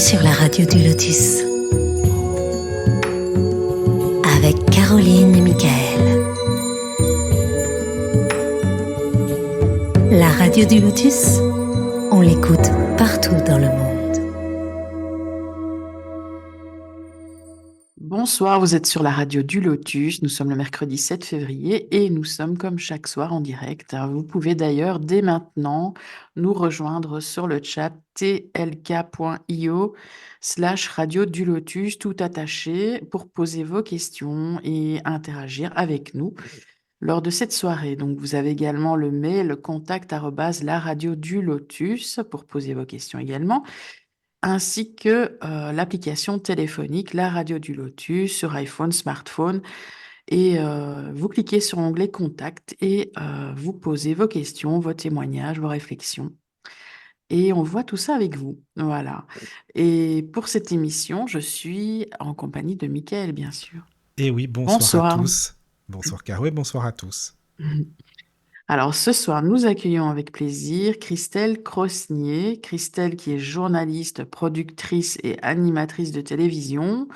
sur la radio du Lotus avec Caroline et Michael. La radio du Lotus, on l'écoute partout dans le monde. Bonsoir, vous êtes sur la radio du Lotus. Nous sommes le mercredi 7 février et nous sommes comme chaque soir en direct. Vous pouvez d'ailleurs dès maintenant nous rejoindre sur le chat tlk.io/radio du Lotus, tout attaché, pour poser vos questions et interagir avec nous lors de cette soirée. Donc vous avez également le mail contact@laradiodulotus pour poser vos questions également, ainsi que l'application téléphonique La Radio du Lotus sur iPhone, smartphone. Et vous cliquez sur l'onglet Contact et vous posez vos questions, vos témoignages, vos réflexions. Et on voit tout ça avec vous. Voilà. Et pour cette émission, je suis en compagnie de Michael, bien sûr. Et oui, bonsoir à tous. Bonsoir Caro et bonsoir à tous. Alors ce soir, nous accueillons avec plaisir Christelle Crosnier. Christelle qui est journaliste, productrice et animatrice de télévision,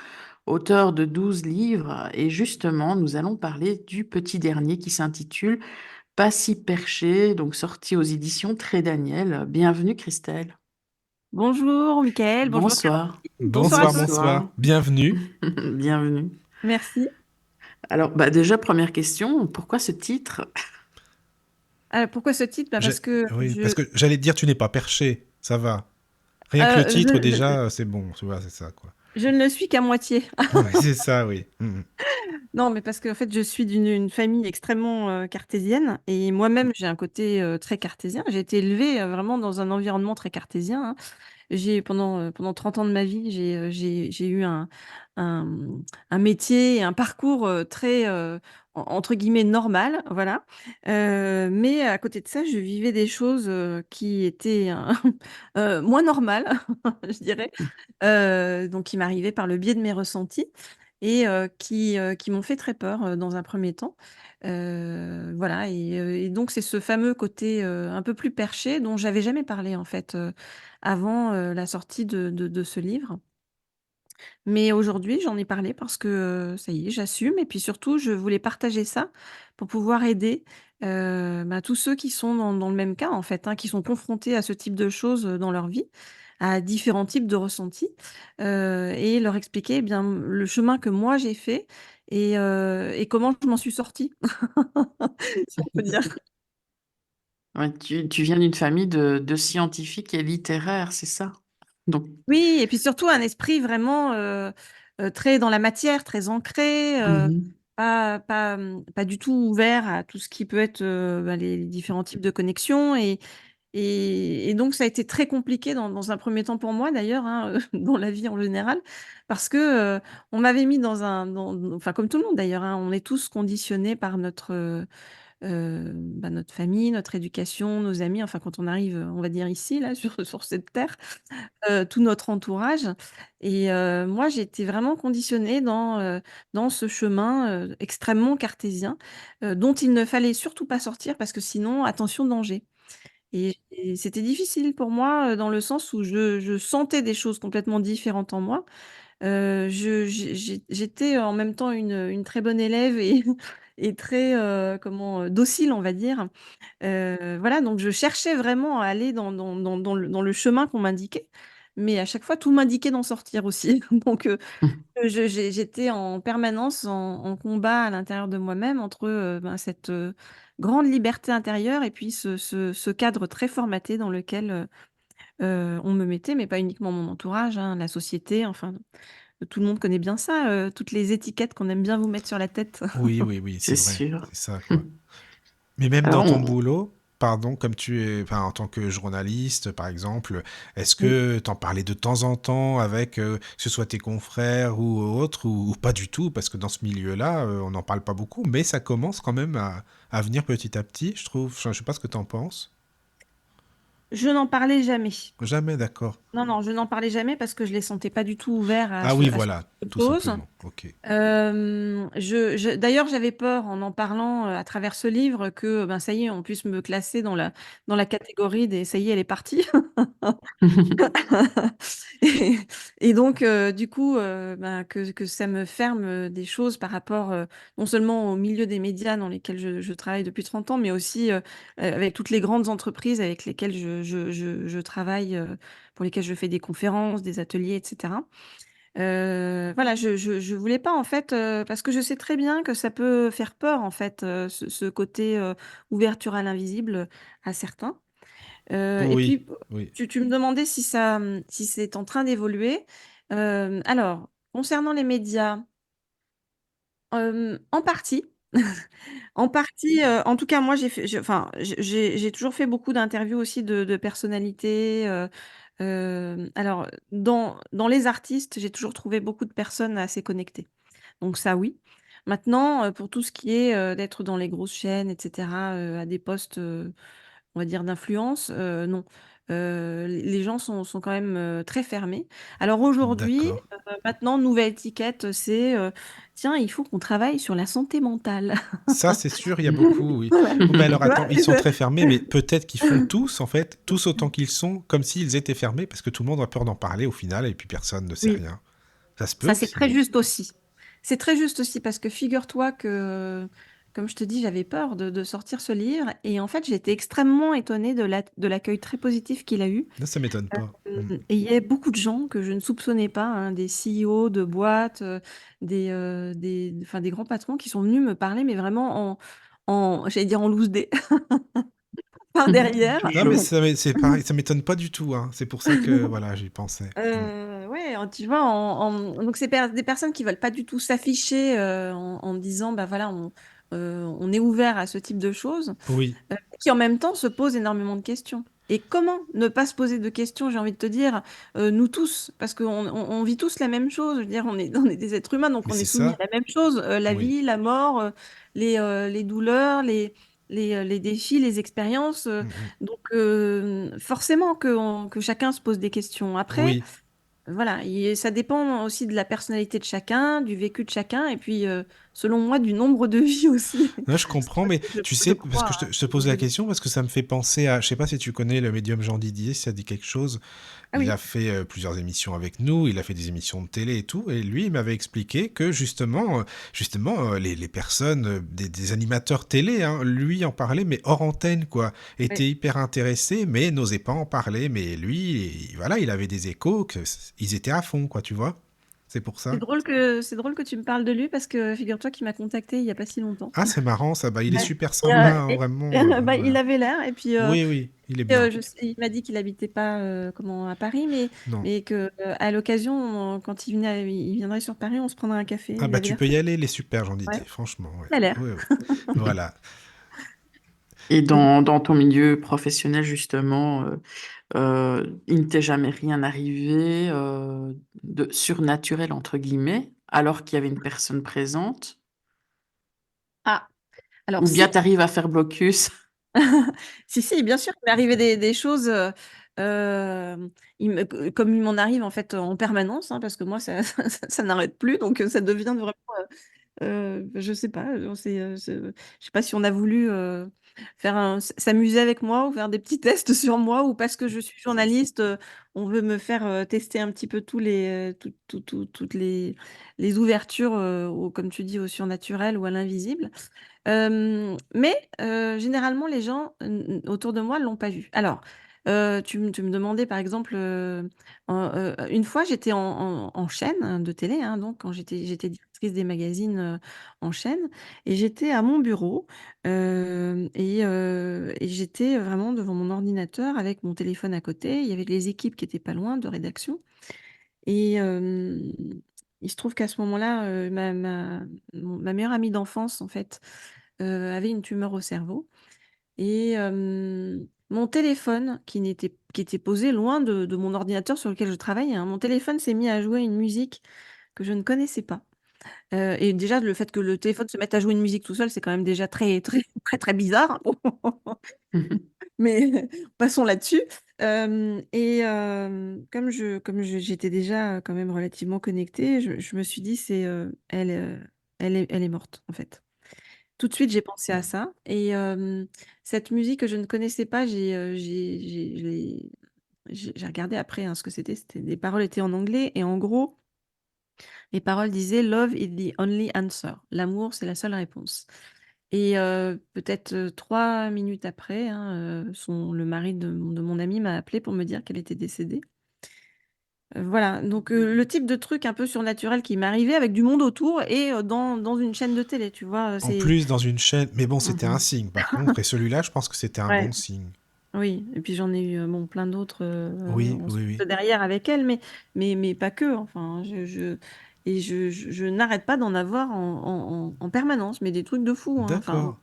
auteure de 12 livres. Et justement, nous allons parler du petit dernier qui s'intitule Pas si perché, donc sorti aux éditions Très Daniel. Bienvenue Christelle. Bonjour Michael, bonjour Bonsoir. Caroline. Bonsoir à tous. Bonsoir. Bienvenue. Bienvenue. Merci. Alors déjà, première question, pourquoi ce titre? Pourquoi ce titre? Parce que parce que j'allais te dire, tu n'es pas perché, ça va. Rien que le titre, déjà, c'est bon, tu vois, c'est ça, quoi. Je ne le suis qu'à moitié. Oui, c'est ça, oui. Non, mais parce qu'en fait, je suis d'une famille extrêmement cartésienne et moi-même, j'ai un côté très cartésien. J'ai été élevée vraiment dans un environnement très cartésien, hein. Pendant 30 ans de ma vie, j'ai eu un métier et un parcours très, entre guillemets, normal, voilà. Mais à côté de ça, je vivais des choses qui étaient moins normales, je dirais, donc qui m'arrivaient par le biais de mes ressentis et qui m'ont fait très peur dans un premier temps. Voilà, et donc c'est ce fameux côté un peu plus perché dont j'avais jamais parlé en fait avant la sortie de ce livre. Mais aujourd'hui, j'en ai parlé parce que ça y est, j'assume et puis surtout, je voulais partager ça pour pouvoir aider tous ceux qui sont dans le même cas en fait, hein, qui sont confrontés à ce type de choses dans leur vie, à différents types de ressentis, et leur expliquer, eh bien, le chemin que moi j'ai fait et comment je m'en suis sortie, si on peut dire. Ouais, tu viens d'une famille de scientifiques et littéraires, c'est ça? Donc, Oui, et puis surtout un esprit vraiment très dans la matière, très ancré, pas du tout ouvert à tout ce qui peut être les différents types de connexions. Et donc ça a été très compliqué dans un premier temps pour moi d'ailleurs, hein, dans la vie en général, parce que on m'avait mis enfin comme tout le monde d'ailleurs, hein, on est tous conditionnés par notre famille, notre éducation, nos amis, enfin quand on arrive, on va dire ici là sur cette terre, tout notre entourage. Et moi j'ai été vraiment conditionnée dans ce chemin extrêmement cartésien, dont il ne fallait surtout pas sortir parce que sinon attention danger. Et c'était difficile pour moi dans le sens où je sentais des choses complètement différentes en moi. J'étais en même temps une très bonne élève et et très docile, on va dire. Voilà, donc je cherchais vraiment à aller dans le chemin qu'on m'indiquait, mais à chaque fois tout m'indiquait d'en sortir aussi. Donc j'étais en permanence en combat à l'intérieur de moi-même entre cette grande liberté intérieure et puis ce cadre très formaté dans lequel on me mettait, mais pas uniquement mon entourage, hein, la société, enfin tout le monde connaît bien ça, toutes les étiquettes qu'on aime bien vous mettre sur la tête. Oui, c'est vrai, sûr. c'est ça, quoi. Mais même dans Alors, ton boulot, pardon, comme tu es, enfin, en tant que journaliste, par exemple, est-ce Oui. que t'en parlais de temps en temps avec, que ce soit tes confrères ou autres, ou pas du tout, parce que dans ce milieu-là, on n'en parle pas beaucoup, mais ça commence quand même à venir petit à petit, je trouve. Enfin, je sais pas ce que t'en penses. je n'en parlais jamais. Jamais, d'accord. Non, non, je n'en parlais jamais parce que je les sentais pas du tout ouverts Ah oui, à ce voilà, genre de tout choses. simplement. Ok. D'ailleurs, j'avais peur en parlant à travers ce livre que ben, ça y est, on puisse me classer dans la catégorie des ça y est, elle est partie. Et, et donc, du coup, ben, que ça me ferme des choses par rapport non seulement au milieu des médias dans lesquels je travaille depuis 30 ans, mais aussi avec toutes les grandes entreprises avec lesquelles je travaille, pour lesquelles je fais des conférences, des ateliers, etc. Voilà, je voulais pas en fait, parce que je sais très bien que ça peut faire peur en fait, ce côté, ouverture à l'invisible, à certains. Et Oui, puis, oui, tu me demandais si ça, si c'est en train d'évoluer. Alors, concernant les médias, en partie. En partie, en tout cas moi enfin, j'ai toujours fait beaucoup d'interviews aussi de personnalités, alors dans les artistes, j'ai toujours trouvé beaucoup de personnes assez connectées. Donc ça oui. Maintenant, pour tout ce qui est, d'être dans les grosses chaînes et cetera, à des postes, on va dire d'influence, non. Les gens sont quand même, très fermés. Alors aujourd'hui, d'accord. maintenant nouvelle étiquette, c'est, «Tiens, il faut qu'on travaille sur la santé mentale». Ça, c'est sûr, il y a beaucoup, oui. Voilà, Oh, mais alors, tu vois? attends, ils sont très fermés, mais peut-être qu'ils font tous, en fait, tous autant qu'ils sont, comme s'ils étaient fermés, parce que tout le monde a peur d'en parler au final, et puis personne ne sait Oui. rien. Ça se peut Ça, c'est aussi. très juste aussi. C'est très juste aussi parce que figure-toi que, comme je te dis, j'avais peur de sortir ce livre et en fait, j'ai été extrêmement étonnée de l'accueil très positif qu'il a eu. Non, ça m'étonne pas. Mm. Et il y a beaucoup de gens que je ne soupçonnais pas, hein, des CEO de boîtes, enfin, des grands patrons qui sont venus me parler, mais vraiment j'allais dire en loose day, par derrière. Non, mais Chouchou. c'est pareil, ça m'étonne pas du tout, hein. C'est pour ça que, voilà, j'y pensais. Mm. Ouais, tu vois, donc c'est des personnes qui veulent pas du tout s'afficher en disant, bah voilà, on est ouvert à ce type de choses, Oui, qui en même temps se posent énormément de questions. Et comment ne pas se poser de questions, j'ai envie de te dire, nous tous, parce qu'on vit tous la même chose, je veux dire, on est des êtres humains, donc mais on est c'est soumis ça. à la même chose, la Oui. vie, la mort, les douleurs, les défis, les expériences. Mm, mm. Donc forcément que chacun se pose des questions. Après, Oui. voilà, ça dépend aussi de la personnalité de chacun, du vécu de chacun, et puis selon moi, du nombre de vies aussi. Là, je comprends, mais tu Je sais, parce crois que à je te ce pose genre la de vie. question, parce que ça me fait penser à, je sais pas si tu connais le médium Jean Didier, si ça dit quelque chose. Ah Il a oui, fait plusieurs émissions avec nous, il a fait des émissions de télé et tout, et lui, il m'avait expliqué que les personnes, des animateurs télé, hein, lui en parlait, mais hors antenne, quoi, ouais. étaient hyper intéressés, mais n'osaient pas en parler, mais lui, voilà, il avait des échos, ils étaient à fond, quoi, tu vois. C'est pour ça. C'est drôle que tu me parles de lui parce que figure-toi qu'il m'a contacté il y a pas si longtemps. Ah, c'est marrant, ça, bah, il est Ouais. super Et, sympa, hein, vraiment, bah, il voilà. avait l'air, et puis Oui, oui, il est bien. il m'a dit qu'il habitait pas comment, à Paris, Non. mais que à l'occasion, quand il viendrait sur Paris, on se prendrait un café. Ah Il bah avait tu l'air peux y très. aller, il est super, j'en Ouais, disais, franchement, ouais. il a l'air. Oui, oui. Voilà. Et dans ton milieu professionnel, justement, il ne t'est jamais rien arrivé de surnaturel, entre guillemets, alors qu'il y avait une personne présente? Ah, alors Ou bien si. tu arrives à faire blocus? Si, si, bien sûr, il m'est arrivé des choses, comme il m'en arrive en fait en permanence, hein, parce que moi ça ça n'arrête plus, donc ça devient vraiment, je sais pas, je sais pas si on a voulu, s'amuser avec moi ou faire des petits tests sur moi, ou parce que je suis journaliste, on veut me faire, tester un petit peu toutes les ouvertures, comme tu dis, au surnaturel ou à l'invisible. Mais généralement, les gens autour de moi ne l'ont pas vu. Alors, tu me demandais par exemple, une fois j'étais en chaîne hein, de télé, hein, donc quand j'étais directrice des magazines, en chaîne, et j'étais à mon bureau, et j'étais vraiment devant mon ordinateur avec mon téléphone à côté. Il y avait les équipes qui étaient pas loin de rédaction, et il se trouve qu'à ce moment-là, ma meilleure amie d'enfance en fait, avait une tumeur au cerveau, et mon téléphone qui était posé loin de mon ordinateur sur lequel je travaille, hein, mon téléphone s'est mis à jouer une musique que je ne connaissais pas. Et déjà le fait que le téléphone se mette à jouer une musique tout seul, c'est quand même déjà très, très, très, très bizarre. Mais passons là-dessus. J'étais déjà quand même relativement connectée, je me suis dit: Elle est morte, en fait». Tout de suite, j'ai pensé à ça et cette musique que je ne connaissais pas, j'ai regardé après, hein, ce que c'était. Les paroles étaient en anglais et en gros, les paroles disaient: «Love is the only answer». L'amour, c'est la seule réponse et peut-être, 3 minutes après, hein, le mari de mon amie m'a appelée pour me dire qu'elle était décédée. Voilà, donc le type de truc un peu surnaturel qui m'arrivait avec du monde autour et dans une chaîne de télé, tu vois? En C'est plus, dans une chaîne. Mais bon, c'était un Mmh. signe, par contre. Et celui-là, je pense que c'était un Ouais, bon signe. oui et puis j'en ai eu, bon plein d'autres, Oui, oui, ensuite oui. derrière avec elle, mais pas que, enfin je n'arrête pas d'en avoir en permanence, mais des trucs de fou, hein, enfin. D'accord.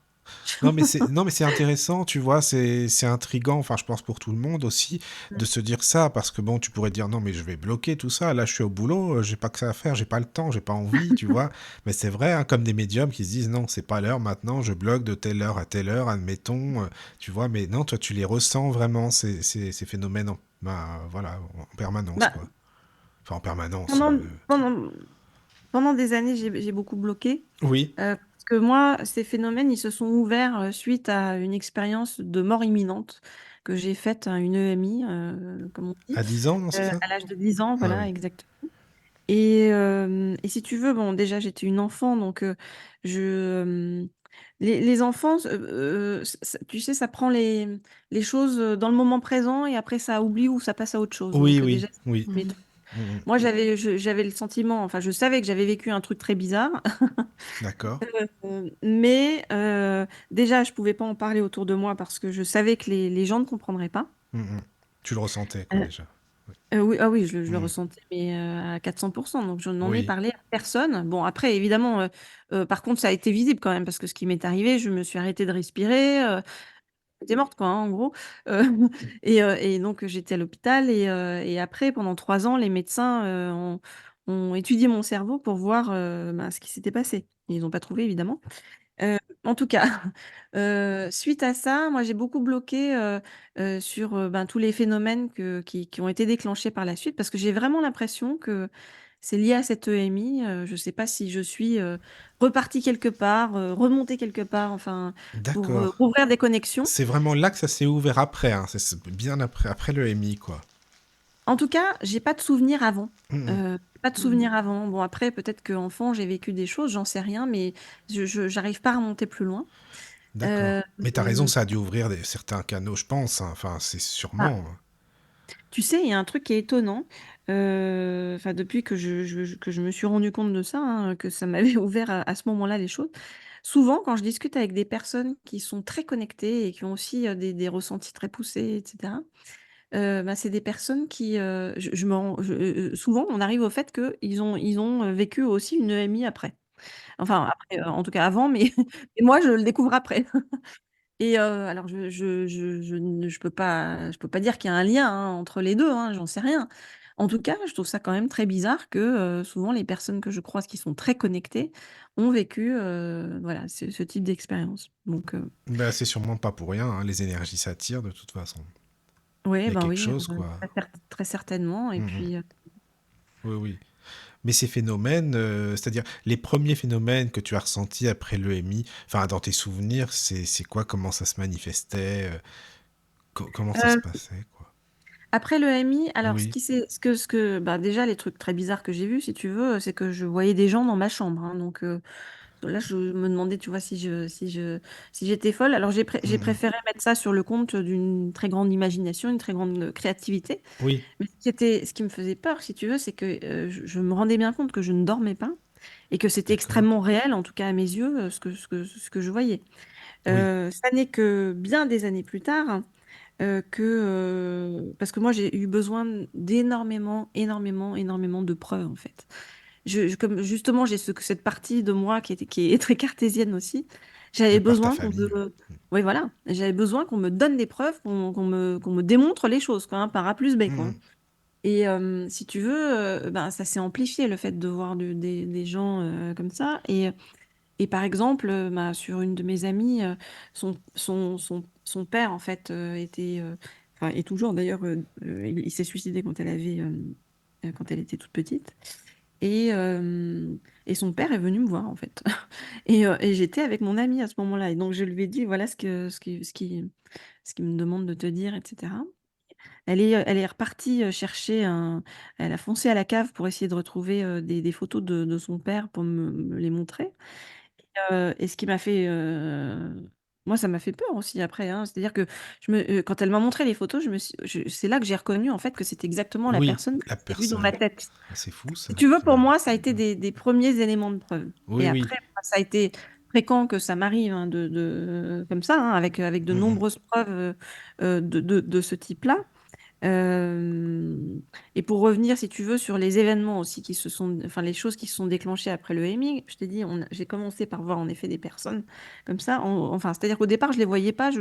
Non, mais c'est intéressant, tu vois, c'est intriguant, enfin, je pense pour tout le monde aussi, de se dire ça, parce que bon, tu pourrais dire non, mais je vais bloquer tout ça, là, je suis au boulot, j'ai pas que ça à faire, j'ai pas le temps, j'ai pas envie, tu vois. Mais c'est vrai, hein, comme des médiums qui se disent non, c'est pas l'heure maintenant, je bloque de telle heure, admettons, tu vois, mais non, toi, tu les ressens vraiment, ces phénomènes, voilà, en permanence, Bah, quoi. Enfin, en permanence. pendant pendant pendant des années, j'ai beaucoup bloqué, Oui, parce que moi, ces phénomènes, ils se sont ouverts, suite à une expérience de mort imminente que j'ai faite, hein, une EMI, comme on dit, à 10 ans, non, c'est ça? à l'âge de 10 ans, Ah voilà, oui. exactement. Et si tu veux, bon, déjà, j'étais une enfant, donc je, les enfants, tu sais, ça prend les choses, dans le moment présent et après ça oublie ou ça passe à autre chose, Oui, donc oui, déjà, oui. mes Mmh. trucs. Mm, mm. Moi, j'avais le sentiment, enfin, je savais que j'avais vécu un truc très bizarre, D'accord. mais déjà, je pouvais pas en parler autour de moi parce que je savais que les gens ne comprendraient pas. Mm, mm. Tu le ressentais, quoi, Heu déjà. Oui. Oui, ah oui, je le Mm. ressentais, mais à 400%, donc je n'en ai Oui. parlé à personne. Bon, après, évidemment, par contre, ça a été visible quand même parce que ce qui m'est arrivé, je me suis arrêtée de respirer, j'étais morte, quoi, hein, en gros, heu et donc j'étais à l'hôpital et après, pendant 3 ans, les médecins, ont étudié mon cerveau pour voir, ben, ce qui s'était passé. Ils n'ont pas trouvé, évidemment. En tout cas, suite à ça, moi, j'ai beaucoup bloqué, sur, ben, tous les phénomènes qui ont été déclenchés par la suite parce que j'ai vraiment l'impression que c'est lié à cette EMI. Je ne sais pas si je suis, repartie quelque part, remontée quelque part, enfin, pour, D'accord. rouvrir des connexions. C'est vraiment là que ça s'est ouvert après, hein. C'est bien après le MI, quoi. En tout cas, j'ai pas de souvenir avant, Mm, mm. pas de Mmh. souvenir avant. Bon, après, peut-être qu'enfant, j'ai vécu des choses, j'en sais rien, mais je j'arrive pas à remonter plus loin. D'accord. Heu, Mais t'as raison, ça a dû ouvrir certains canaux, je pense, hein. Enfin, c'est ah. sûrement, hein. Tu sais, il y a un truc qui est étonnant, enfin depuis que je me suis rendu compte de ça, hein, que ça m'avait ouvert à ce moment-là les choses. Souvent, quand je discute avec des personnes qui sont très connectées et qui ont aussi, des ressentis très poussés et cetera, bah, c'est des personnes qui, je me rends souvent on arrive au fait qu'ils ont vécu aussi une EMI après. Enfin après, en tout cas avant, mais mais moi je le découvre après. Et alors je peux pas dire qu'il y a un lien, hein, entre les 2, hein, j'en sais rien. En tout cas, je trouve ça quand même très bizarre que, souvent les personnes que je croise qui sont très connectées ont vécu, voilà, ce type d'expérience. Donc Bah, c'est sûrement pas pour rien, hein. Les énergies s'attirent de toute façon. Il ouais, y a ben quelque oui, chose, quoi. très certainement et Mm, mm. puis, Oui, oui. Mais ces phénomènes, c'est-à-dire les premiers phénomènes que tu as ressentis après l'EMI, enfin dans tes souvenirs, c'est quoi? Comment ça se manifestait? Comment ça se heu passait, quoi? Après l'EMI, alors Oui. bah, déjà les trucs très bizarres que j'ai vus, si tu veux, c'est que je voyais des gens dans ma chambre, hein, donc là, je me demandais, tu vois, si j'étais folle. Alors j'ai Mm, mm. préféré mettre ça sur le compte d'une très grande imagination, une très grande créativité. Oui, Mais ce qui me faisait peur, si tu veux, c'est que, je me rendais bien compte que je ne dormais pas et que c'était d'accord. extrêmement réel, en tout cas à mes yeux, ce que je voyais. Oui, Ça n'est que bien des années plus tard, parce que moi j'ai eu besoin d'énormément, énormément, énormément de preuves, en fait. Comme justement j'ai cette partie de moi qui est très cartésienne aussi, de j'avais par ta besoin qu'on famille, me oui voilà, j'avais besoin qu'on me donne des preuves, qu'on me démontre les choses quoi, hein, par A plus B oui. quoi, hein. Et si tu veux, ben, ça s'est amplifié le fait de voir des gens, comme ça et par exemple, bah, sur une de mes amies, son père en fait, était, enfin, et toujours d'ailleurs, il s'est suicidé quand elle était toute petite. Et, euh, et son père est venu me voir, en fait. Et j'étais avec mon amie à ce moment-là. Et donc, je lui ai dit, voilà ce qu'il me demande de te dire, etc. Elle est repartie chercher elle a foncé à la cave pour essayer de retrouver des photos de son père pour me les montrer. Et ce qui m'a fait, moi, ça m'a fait peur aussi après, hein. C'est-à-dire que quand elle m'a montré les photos, c'est là que j'ai reconnu en fait que c'était exactement la Oui, personne que la j'ai vue dans ma personne. tête. Ah, c'est fou Si ça. tu veux, pour moi, ça a été des premiers éléments de preuve. Et Oui, après, oui. moi, ça a été fréquent que ça m'arrive, hein, comme ça, hein, avec de Mhm. nombreuses preuves de ce type-là. Euh, et pour revenir, si tu veux, sur les événements aussi enfin les choses qui se sont déclenchées après le Hemming, je t'ai dit, j'ai commencé par voir en effet des personnes comme ça. Enfin, c'est-à-dire qu'au départ, je les voyais pas.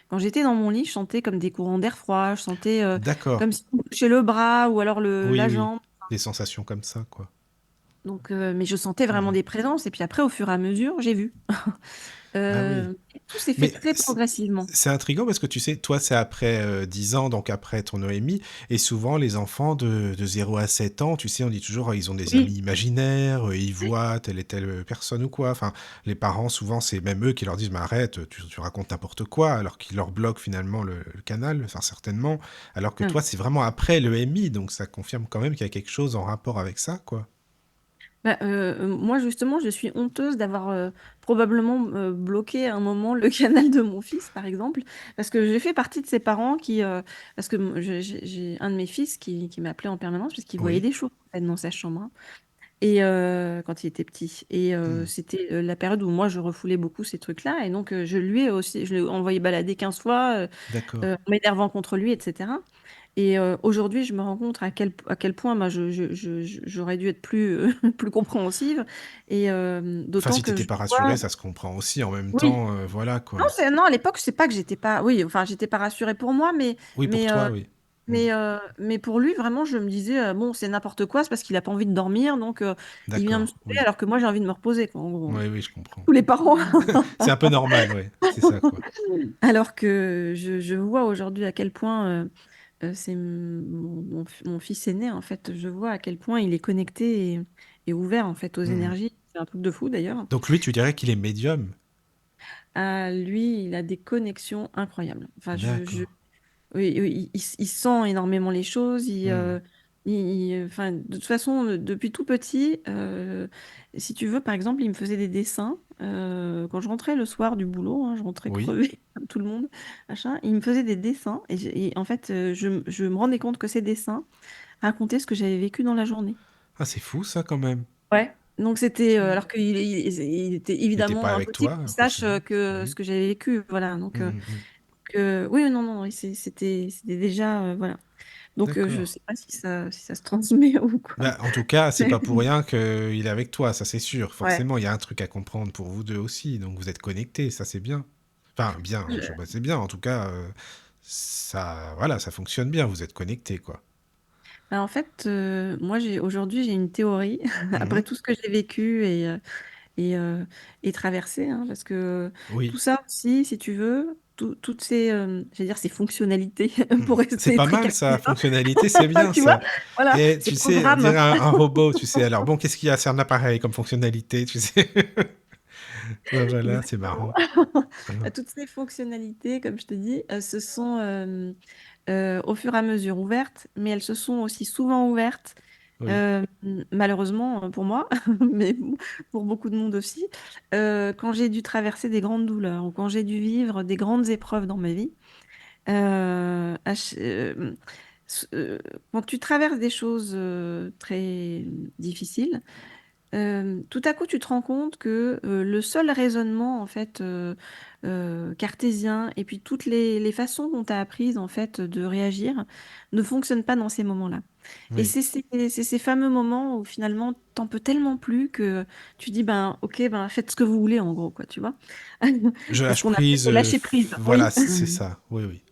Quand j'étais dans mon lit, je sentais comme des courants d'air froid. Je sentais D'accord. comme si on me touchait le bras ou alors Oui, la oui. jambe. Des sensations comme ça, quoi. Donc, mais je sentais vraiment Mhm. des présences. Et puis après, au fur et à mesure, j'ai vu. Ah oui. Tout s'est fait Mais très progressivement. c'est intriguant parce que tu sais, toi, c'est après 10 ans, donc après ton OMI, et souvent les enfants de 0 à 7 ans, tu sais, on dit toujours, ils ont des amis Oui. imaginaires, ils voient telle et telle personne ou quoi. Enfin, les parents, souvent, c'est même eux qui leur disent, mais arrête, tu racontes n'importe quoi, alors qu'ils leur bloquent finalement le canal, enfin, certainement. Alors que Ouais. toi, c'est vraiment après l'EMI, donc ça confirme quand même qu'il y a quelque chose en rapport avec ça, quoi. Bah, moi, justement, je suis honteuse d'avoir probablement bloqué à un moment le canal de mon fils, par exemple, parce que j'ai fait partie de ces parents parce que j'ai un de mes fils qui m'appelait en permanence parce qu'il voyait Oui. des choses en fait, dans sa chambre, hein, quand il était petit. Et Hmm. c'était la période où moi, je refoulais beaucoup ces trucs-là. Et donc, je l'ai envoyé balader 15 fois, D'accord. en m'énervant contre lui, etc. Et aujourd'hui, je me rends compte à quel point bah, j'aurais dû être plus compréhensive. Et Enfin, d'autant si que t'étais je pas rassuré, vois. ça se comprend aussi. En même Oui, temps, voilà, non, quoi. non, à l'époque, c'est pas que j'étais pas. Oui, enfin, j'étais pas rassurée pour moi, Oui, pour mais, toi, oui. Hmm. mais pour lui, vraiment, je me disais, bon, c'est n'importe quoi, c'est parce qu'il a pas envie de dormir, donc il vient me D'accord, saouler oui. alors que moi, j'ai envie de me reposer, quoi, en gros. Oui, oui, je comprends. Tous les parents. C'est un peu normal, ouais. C'est ça, quoi. Alors que je vois aujourd'hui à quel point. C'est mon fils aîné, en fait. Je vois à quel point il est connecté et ouvert, en fait, aux Mhm. énergies. C'est un truc de fou, d'ailleurs. Donc lui, tu dirais qu'il est médium? Lui, il a des connexions incroyables. Enfin, D'accord. oui, oui, il sent énormément les choses. Hmm. Enfin, de toute façon, depuis tout petit, si tu veux, par exemple, il me faisait des dessins. Quand je rentrais le soir du boulot, hein, je rentrais Oui. crevée, comme tout le monde, machin. Il me faisait des dessins. Et en fait, je me rendais compte que ces dessins racontaient ce que j'avais vécu dans la journée. Ah, c'est fou, ça, quand même. Ouais. Donc c'était alors qu'il était Il était pas évidemment avec impossible toi, qu'il sache forcément. que ce Oui. que j'avais vécu. Voilà. Donc Hmm, hmm. oui, non, non, oui, c'était déjà voilà. Donc je D'accord. sais pas si ça se transmet ou quoi. Bah, en tout cas, c'est pas pour rien qu'il est avec toi, ça c'est sûr. Ouais. Forcément, il y a un truc à comprendre pour vous deux aussi, donc vous êtes connectés, ça c'est bien. Enfin, bien, je sais pas, c'est bien. En tout cas, ça, voilà, ça fonctionne bien. Vous êtes connectés, quoi. Bah, en fait, moi aujourd'hui j'ai une théorie après Mhm. tout ce que j'ai vécu et, euh, et traversé, hein, parce que tout Oui. ça aussi, si tu veux, toutes ces, j'allais dire ces fonctionnalités pour C'est rester pas très mal ça, cartésien, fonctionnalité, c'est bien tu vois, ça. voilà, Et ces tu sais, on dirait programmes. un robot, tu sais. Alors bon, qu'est-ce qu'il y a? C'est un appareil comme fonctionnalité, tu sais. Ouais, voilà, c'est Exactement. marrant. Hein. Toutes ces fonctionnalités, comme je te dis, se sont au fur et à mesure ouvertes, mais elles se sont aussi souvent ouvertes, Oui, euh, malheureusement pour moi, mais pour beaucoup de monde aussi, quand j'ai dû traverser des grandes douleurs ou quand j'ai dû vivre des grandes épreuves dans ma vie. Euh, à ch- euh, s- euh, Quand tu traverses des choses très difficiles, tout à coup, tu te rends compte que le seul raisonnement en fait cartésien et puis toutes les façons dont tu as apprises en fait de réagir ne fonctionnent pas dans ces moments-là. Et oui. c'est ces fameux moments où finalement t'en peux tellement plus que tu dis ben ok ben faites ce que vous voulez en gros quoi tu vois. Je C'est ce lâche qu'on appelle prise, le lâcher prise. voilà, Oui. c'est ça. Oui, oui.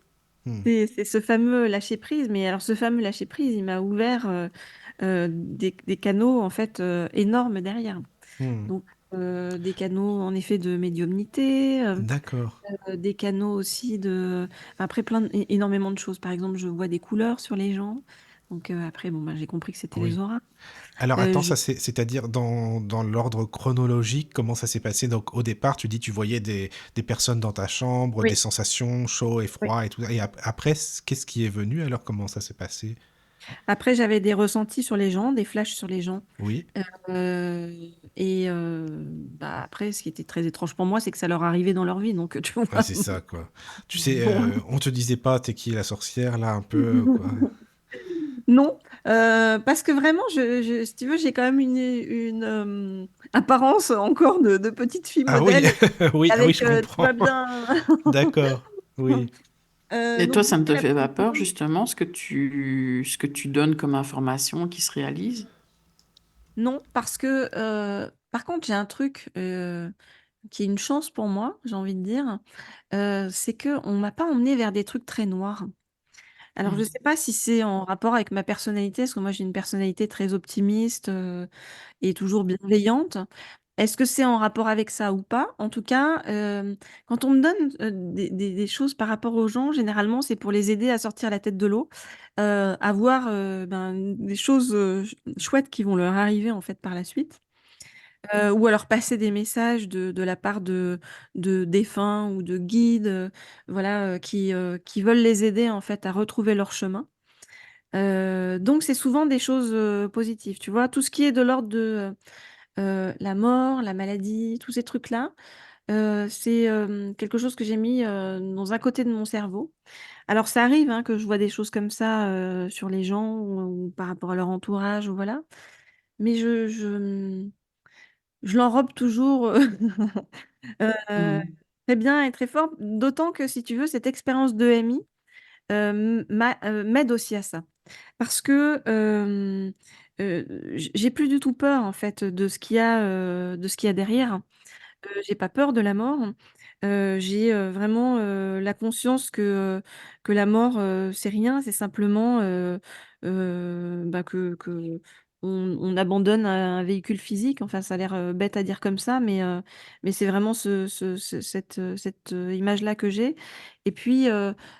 Hmm. C'est ce fameux lâcher prise, mais alors ce fameux lâcher prise, il m'a ouvert des canaux en fait énormes derrière. Hmm. Donc des canaux en effet de médiumnité, D'accord. des canaux aussi de... Après, énormément de choses. Par exemple, je vois des couleurs sur les gens. Donc après, bon, j'ai compris que c'était les Oui. auras. Alors Euh, attends, je- c'est-à-dire dans l'ordre chronologique, comment ça s'est passé? Donc au départ, tu dis tu voyais des personnes dans ta chambre, des Oui, sensations chaud et oui. froid et tout ça. Et après, qu'est-ce qui est venu? Alors comment ça s'est passé? Après, j'avais des ressentis sur les gens, des flashs sur les gens. Oui. Euh, et après, ce qui était très étrange pour moi, c'est que ça leur arrivait dans leur vie. Donc, tu Ouais, vois, c'est ça, quoi. Tu sais, bon. on te disait pas, t'es qui la sorcière, là, un peu, quoi. Non, parce que vraiment, si tu veux, j'ai quand même apparence encore de petite fille Ah oui, modèle oui, ah oui, avec, je tu vois comprends. bien. D'accord, oui. Et Donc, toi, ça ne te la fait pas première peur, fois- justement, ce que tu donnes comme information qui se réalise? non, parce que par contre, j'ai un truc qui est une chance pour moi, j'ai envie de dire, c'est que on m'a pas emmené vers des trucs très noirs. Alors, je Mm. sais pas si c'est en rapport avec ma personnalité, parce que moi, j'ai une personnalité très optimiste et toujours bienveillante. Est-ce que c'est en rapport avec ça ou pas? En tout cas, quand on me donne des choses par rapport aux gens, généralement, c'est pour les aider à sortir la tête de l'eau, à voir des choses chouettes qui vont leur arriver en fait par la suite. Ou alors passer des messages de la part de défunts ou de guides, voilà, qui veulent les aider en fait à retrouver leur chemin. Donc c'est souvent des choses positives, tu vois. Tout ce qui est de l'ordre de la mort, la maladie, tous ces trucs-là, c'est quelque chose que j'ai mis dans un côté de mon cerveau. Alors ça arrive hein, que je vois des choses comme ça sur les gens ou par rapport à leur entourage, ou voilà. Mais je l'enrobe toujours euh, Mm. très bien et très fort, d'autant que si tu veux, cette expérience de MI m'aide aussi à ça. Parce que j'ai plus du tout peur en fait de ce qu'il y a derrière. J'ai pas peur de la mort. J'ai vraiment la conscience que la mort, c'est rien, c'est simplement que on abandonne un véhicule physique. Enfin, ça a l'air bête à dire comme ça, mais c'est vraiment cette image-là que j'ai. Et puis,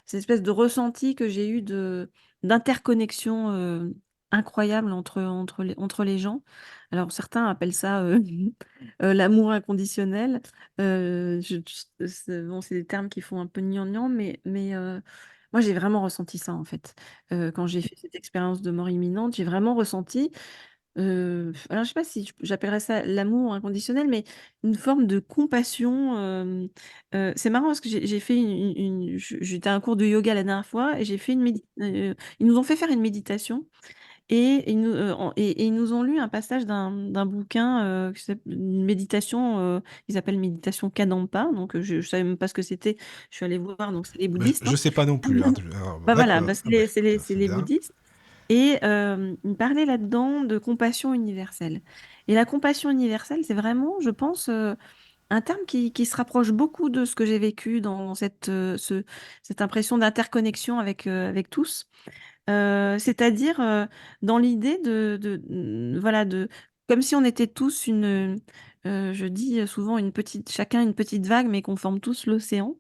cette espèce de ressenti que j'ai eu d'interconnexion incroyable entre les gens. Alors, certains appellent ça l'amour inconditionnel. Bon, c'est des termes qui font un peu gnangnan, mais moi, j'ai vraiment ressenti ça, en fait. Quand j'ai fait cette expérience de mort imminente, j'ai vraiment ressenti, alors je sais pas si j'appellerais ça l'amour inconditionnel, mais une forme de compassion. C'est marrant parce que j'ai fait j'étais à un cours de yoga la dernière fois et j'ai fait ils nous ont fait faire une méditation et ils nous ont lu un passage d'un bouquin, qui s'appelle une méditation, ils appellent méditation Kadampa, donc je savais même pas ce que c'était. Je suis allée voir, donc c'est les Bah, bouddhistes, je hein. sais pas non plus, hein. Alors, Bah, voilà, bah, d'accord. Ah bah écoute, c'est c'est les bien. bouddhistes et ils parlaient là-dedans de compassion universelle et la compassion universelle, c'est vraiment, je pense, un terme qui se rapproche beaucoup de ce que j'ai vécu dans cette impression d'interconnexion avec tous. C'est-à-dire dans l'idée voilà, comme si on était tous je dis souvent chacun une petite vague, mais qu'on forme tous l'océan.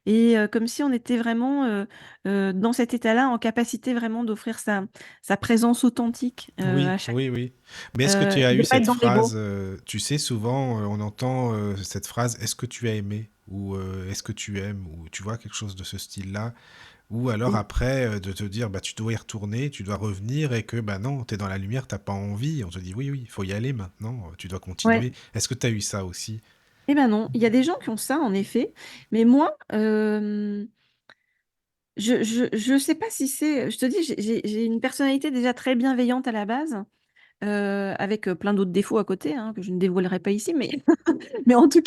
Et comme si on était vraiment dans cet état-là, en capacité vraiment d'offrir sa présence authentique Oui, à chaque. oui, oui. Mais est-ce que tu as Et de eu pas être cette dans l'ego. phrase, tu sais, souvent on entend cette phrase, est-ce que tu as aimé? Ou est-ce que tu aimes? Ou tu vois, quelque chose de ce style-là. Ou alors après, de te dire, bah tu dois y retourner, tu dois revenir et que, bah non, t'es dans la lumière, t'as pas envie. On te dit, oui, oui, il faut y aller maintenant, tu dois Ouais. continuer. Est-ce que tu as eu ça aussi? Eh ben non, il y a des gens qui ont ça en effet, mais moi, je sais pas si c'est. Je te dis, j'ai une personnalité déjà très bienveillante à la base, avec plein d'autres défauts à côté, hein, que je ne dévoilerai pas ici, mais, mais en tout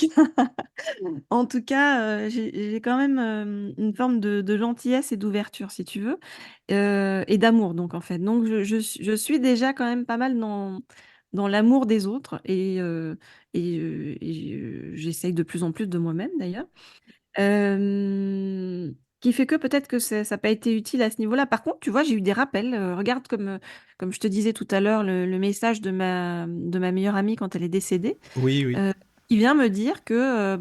cas, j'ai quand même une forme de gentillesse et d'ouverture, si tu veux, et d'amour, donc en fait. Donc je suis déjà quand même pas mal dans l'amour des autres et j'essaye de plus en plus de moi-même d'ailleurs. Qui fait que peut-être que ça n'a pas été utile à ce niveau-là. Par contre, tu vois, j'ai eu des rappels. Regarde comme je te disais tout à l'heure, le message de ma meilleure amie quand elle est décédée. Oui, oui. qui vient me dire que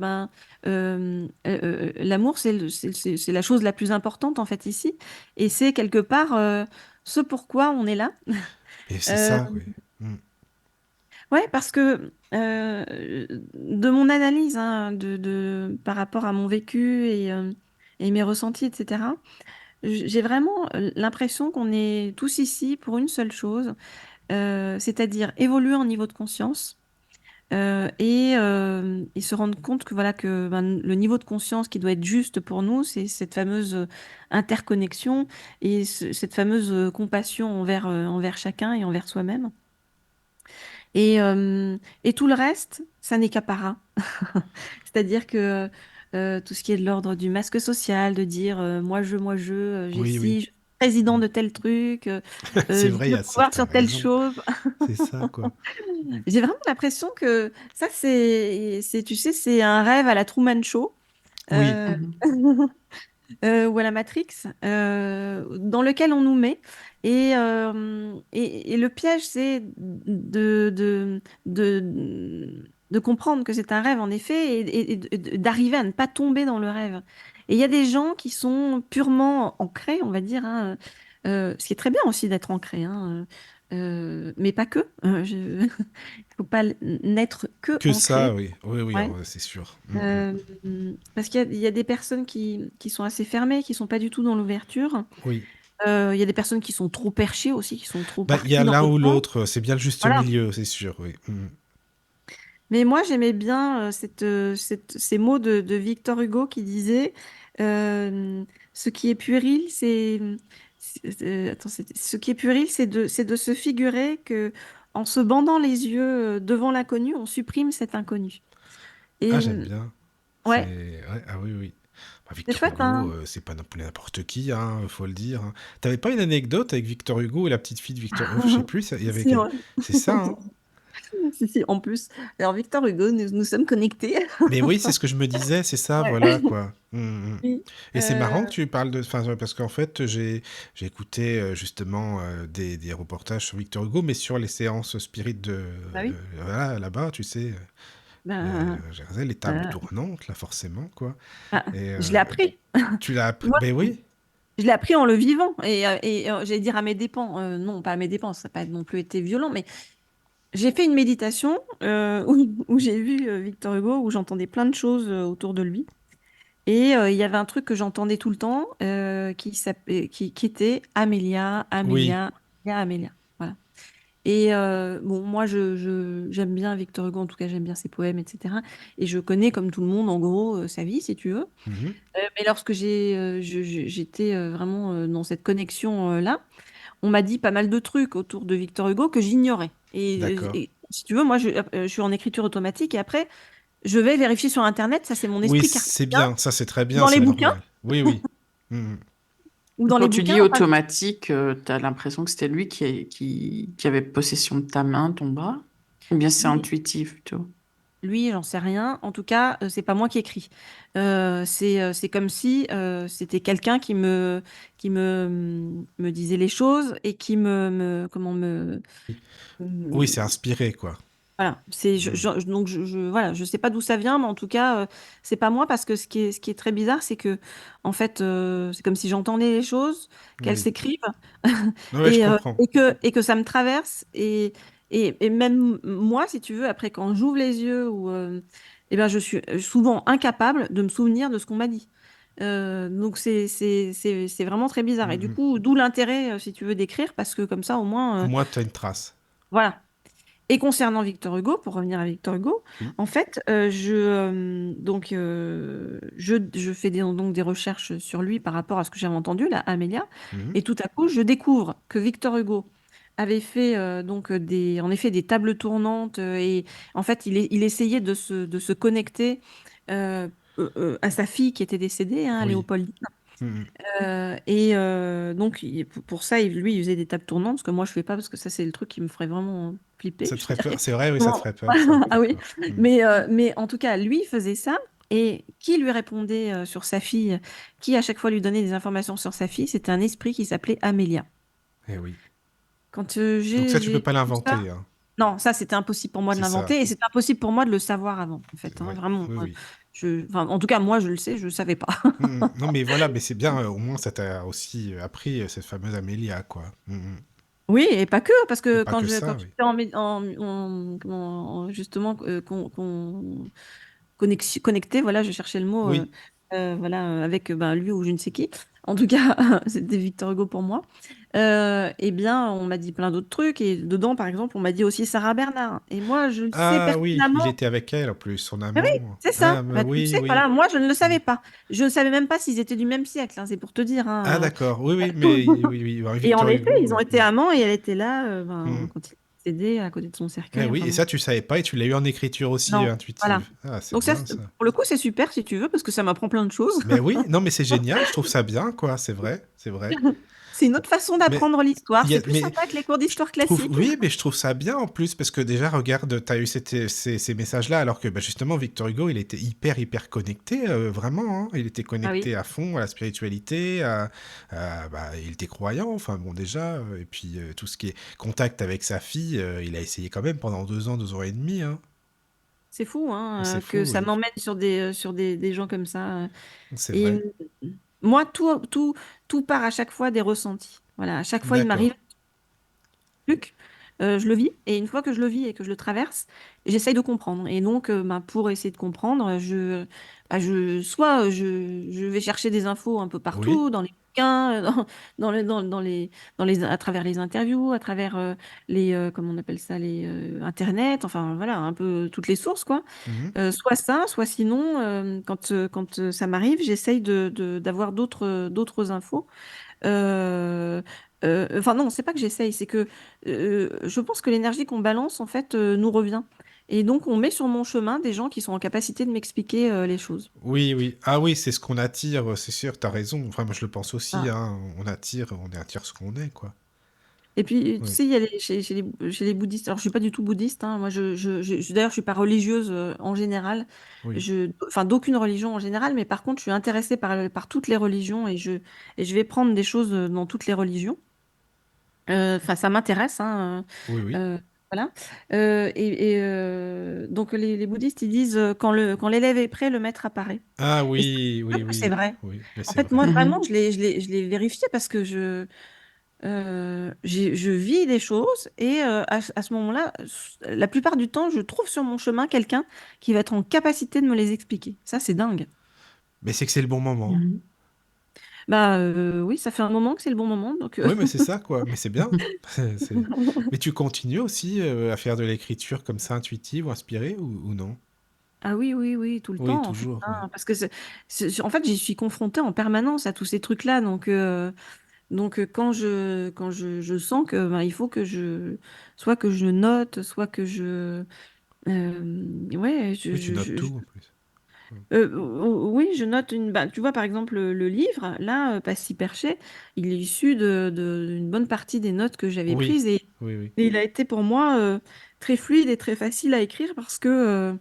l'amour, c'est la chose la plus importante, en fait, ici. Et c'est quelque part ce pourquoi on est là. Et c'est Euh, ça, oui. Mm. ouais, parce que de mon analyse hein, par rapport à mon vécu et mes ressentis, etc., j'ai vraiment l'impression qu'on est tous ici pour une seule chose, c'est-à-dire évoluer en niveau de conscience et se rendre compte que voilà que le niveau de conscience qui doit être juste pour nous, c'est cette fameuse interconnexion et cette fameuse compassion envers chacun et envers soi-même. Et tout le reste, ça n'est qu'apparat. C'est-à-dire que tout ce qui est de l'ordre du masque social, de dire j'ai Oui, oui. ci, je suis président de tel truc, C'est j'ai vrai, il y le a ça, pouvoir t'as sur telle raison. chose. C'est ça, quoi. J'ai vraiment l'impression que ça, tu sais, c'est un rêve à la Truman Show. Oui, euh, Mhm. ou à la Matrix, dans lequel on nous met. Et le piège, c'est de comprendre que c'est un rêve, en effet, et d'arriver à ne pas tomber dans le rêve. Et il y a des gens qui sont purement ancrés, on va dire, hein, ce qui est très bien aussi d'être ancré, hein, mais pas que. Il faut pas n'être que que ça, ancré. oui. Oui, oui, Ouais. c'est sûr. Mm, mm. Euh, Parce qu'il y a des personnes qui sont assez fermées, qui sont pas du tout dans l'ouverture. Oui. Il y a des personnes qui sont trop perchées aussi, qui sont trop Bah, il y a parties dans l'un le ou temps. l'autre, c'est bien le juste Voilà. milieu, c'est sûr, oui. Mm. Mais moi, j'aimais bien ces mots de Victor Hugo qui disait ce qui est puéril, attends, ce qui est puéril, c'est de se figurer que en se bandant les yeux devant l'inconnu, on supprime cet inconnu. Ah, Et j'aime bien. C'est... ouais, ouais, ah oui, oui. Bah, c'est Victor chouette, Hugo, hein. c'est pas non plus n'importe qui, hein, faut le dire, hein. T'avais pas une anecdote avec Victor Hugo et la petite fille de Victor Hugo, je sais plus, il y avait Si, quel... ouais. C'est ça, hein? Si, si, en plus. Alors, Victor Hugo, nous sommes connectés. Mais oui, c'est ce que je me disais, c'est ça, Ouais. voilà, quoi. Mm, mm. Oui. Et c'est marrant que tu parles de... Enfin, ouais, parce qu'en fait, j'ai écouté justement des reportages sur Victor Hugo, mais sur les séances spirit Bah oui. voilà, là-bas, tu sais, Ben, je regardais les tables euh, tournantes, là, forcément, quoi. ah, Et je l'ai appris. tu l'as appris... Moi, Ben oui, je l'ai appris en le vivant. Et j'allais dire à mes dépens. Non, pas à mes dépens, ça n'a pas non plus été violent, mais j'ai fait une méditation où j'ai vu Victor Hugo, où j'entendais plein de choses autour de lui. Et il y avait un truc que j'entendais tout le temps qui était Amélia, oui, Amélia, Amélia, Amélia. Voilà. Et bon, moi, j'aime bien Victor Hugo, en tout cas, j'aime bien ses poèmes, etc. Et je connais, comme tout le monde, en gros, sa vie, si tu veux. mhm, Mais lorsque j'étais vraiment dans cette connexion-là, on m'a dit pas mal de trucs autour de Victor Hugo que j'ignorais. d'accord. Et si tu veux, moi, je suis en écriture automatique et après, je vais vérifier sur Internet. Ça, c'est mon Oui, esprit c'est cartésien. bien, ça c'est très Ou bien, dans les c'est bouquins, normal. Oui, oui. Mhm. ou dans Quand les tu bouquins, dis enfin, automatique, tu as l'impression que c'était lui qui avait possession de ta main, ton bras? Ou bien c'est lui, intuitif plutôt? lui, j'en sais rien. En tout cas, c'est pas moi qui écris. C'est comme si c'était quelqu'un qui me disait les choses et qui comment Oui, c'est me- inspiré, quoi. voilà. Mhm. Donc voilà, je sais pas d'où ça vient, mais en tout cas, c'est pas moi parce que ce qui est très bizarre, c'est que en fait, c'est comme si j'entendais les choses, qu'elles Oui. s'écrivent Ouais, je et comprends. que ça me traverse et même moi, si tu veux, après quand j'ouvre les yeux eh ben, je suis souvent incapable de me souvenir de ce qu'on m'a dit. Donc c'est vraiment très bizarre. Et du Mhm. coup, d'où l'intérêt, si tu veux, d'écrire, parce que comme ça, au moins, Au moins, tu as une trace. voilà. Et concernant Victor Hugo, pour revenir à Victor Hugo, Oui. en fait, je fais donc des recherches sur lui par rapport à ce que j'avais entendu, là, Amélia, Mhm. et tout à coup, je découvre que Victor Hugo avait fait en effet des tables tournantes et en fait, il essayait de se connecter euh, à sa fille qui était décédée, hein, Oui. Léopoldine. Mhm. Donc, pour ça, lui, il faisait des tables tournantes, ce que moi, je fais pas, parce que ça, c'est le truc qui me ferait vraiment flipper, Ça te je ferait peur? dirais. C'est vrai, oui, ça te Non. ferait peur, ça. Ah oui, D'accord. Mhm. mais en tout cas, lui, il faisait ça. Et qui lui répondait sur sa fille, qui à chaque fois lui donnait des informations sur sa fille, c'était un esprit qui s'appelait Amélia. Eh oui. Quand Donc ça, tu peux j'ai pas tout ça, l'inventer, hein. Non, ça, c'était impossible pour moi de C'est ça. l'inventer et c'était impossible pour moi de le savoir avant, en fait, hein, Ouais. vraiment. Oui, oui. Enfin, en tout cas, moi, je le sais, je ne savais pas. Non, mais voilà, mais c'est bien, au moins ça t'a aussi appris cette fameuse Amélia, quoi. Oui, et pas que, parce Et que pas que quand ça, oui. j'étais justement connecté, voilà, je cherchais le mot, Oui. voilà, avec ben, lui ou je ne sais qui. En tout cas, c'était Victor Hugo pour moi. Eh bien, on m'a dit plein d'autres trucs, et dedans, par exemple, on m'a dit aussi Sarah Bernard. Et moi, je le sais Ah oui, il pertinemment. était avec elle en plus, son Mais oui, amant. c'est ça. Ah, bah Bah, tu le oui, sais, oui. voilà, moi, je ne le Mm. savais pas. Je ne savais même pas s'ils étaient du même siècle, hein, c'est pour te dire, Ah hein. d'accord, oui, oui, mais oui, oui, oui, Et en Victor effet, Hugo. ils ont été amants et elle était là Mm. ben, quand il décédé à côté de son Eh cercueil. oui, Enfin et bon. ça tu savais pas et tu l'as eu en écriture aussi Non, voilà. intuitive. Ah, c'est Donc ça, bien ça. pour le coup, c'est super si tu veux, parce que ça m'apprend plein de choses. Mais oui, non mais c'est génial, je trouve ça bien, quoi, c'est vrai, c'est vrai. C'est une autre façon Mais d'apprendre l'histoire. il y C'est a, plus mais sympa que les cours d'histoire classique. oui, mais je trouve ça bien en plus parce que déjà, regarde, tu as eu ces messages-là alors que bah, justement, Victor Hugo, il était hyper connecté, vraiment. Hein. Il était Ah oui. connecté à fond à la spiritualité, bah, il était croyant, enfin bon, déjà. Et puis tout ce qui est contact avec sa fille, il a essayé quand même pendant 2 ans et demi. Hein. C'est fou, hein, C'est que fou, ça oui. m'emmène sur des gens comme ça. C'est Et vrai. moi, tout part à chaque fois des ressentis. Voilà, à chaque fois, il D'accord. m'arrive truc, je le vis, et une fois que je le vis et que je le traverse, j'essaye de comprendre. Et donc, ben, pour essayer de comprendre, soit je vais chercher des infos un peu Oui. partout, dans les bouquins, à travers les interviews, à travers comment on appelle ça, les Internet, enfin voilà, un peu toutes les sources, quoi. Mhm. Soit ça, soit sinon, quand ça m'arrive, j'essaye d'avoir d'autres infos. Euh, enfin non, c'est pas que j'essaye, c'est que je pense que l'énergie qu'on balance, en fait, nous revient. Et donc, on met sur mon chemin des gens qui sont en capacité de m'expliquer les choses. Oui, oui. Ah oui, c'est ce qu'on attire, c'est sûr, t'as raison. Enfin, moi je le pense aussi, Voilà. hein. On attire ce qu'on est, quoi. Et puis, tu Oui. sais, il y a chez les bouddhistes, alors je suis pas du tout bouddhiste, hein, moi, d'ailleurs, je suis pas religieuse en général, Oui. enfin, d'aucune religion en général, mais par contre, je suis intéressée par toutes les religions et je vais prendre des choses dans toutes les religions. Enfin, ça m'intéresse, hein, Oui, oui. voilà. Donc les bouddhistes, ils disent quand l'élève est prêt, le maître apparaît. Ah Et c'est oui, sûr oui, que c'est oui, vrai. oui, mais En c'est fait, vrai. moi, vraiment, Mhm. je l'ai vérifié parce que je vis des choses et à ce moment-là, la plupart du temps, je trouve sur mon chemin quelqu'un qui va être en capacité de me les expliquer. Ça, c'est dingue. Mais c'est que c'est le bon moment. Mhm. Bah oui, ça fait un moment que c'est le bon moment, donc. Oui, mais c'est ça, quoi. Mais c'est bien. C'est- Mais tu continues aussi à faire de l'écriture comme ça, intuitive ou inspirée, ou non? Ah oui, oui, oui, tout le Oui, temps, en fait, toujours, oui. hein, parce que en fait, j'y suis confrontée en permanence à tous ces trucs-là. Donc quand je sens que ben, il faut que soit que je note, soit que ouais, Oui, tu notes tout, en plus. Oui, oui, je note bah, tu vois, par exemple, le livre, là, Pas si perché, il est issu d'une bonne partie des notes que j'avais oui, prises oui. Oui. et il a été pour moi très fluide et très facile à écrire parce que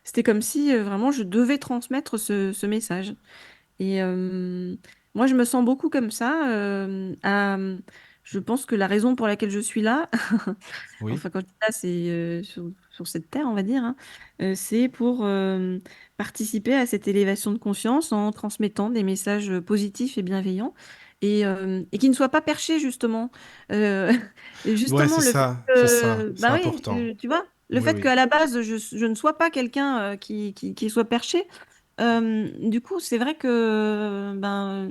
c'était comme si vraiment je devais transmettre ce message. Et moi, je me sens beaucoup comme ça. Je pense que la raison pour laquelle je suis là, Oui. enfin, quand je dis là, c'est sur cette terre, on va dire, hein, c'est pour participer à cette élévation de conscience en transmettant des messages positifs et bienveillants et qui ne soient pas perchés, justement. Euh, et Ouais, justement, c'est le fait ça, c'est ça, c'est bah oui, important. tu vois, le Oui, fait oui. qu'à la base, je ne sois pas quelqu'un qui soit perché, du coup, c'est vrai que ben,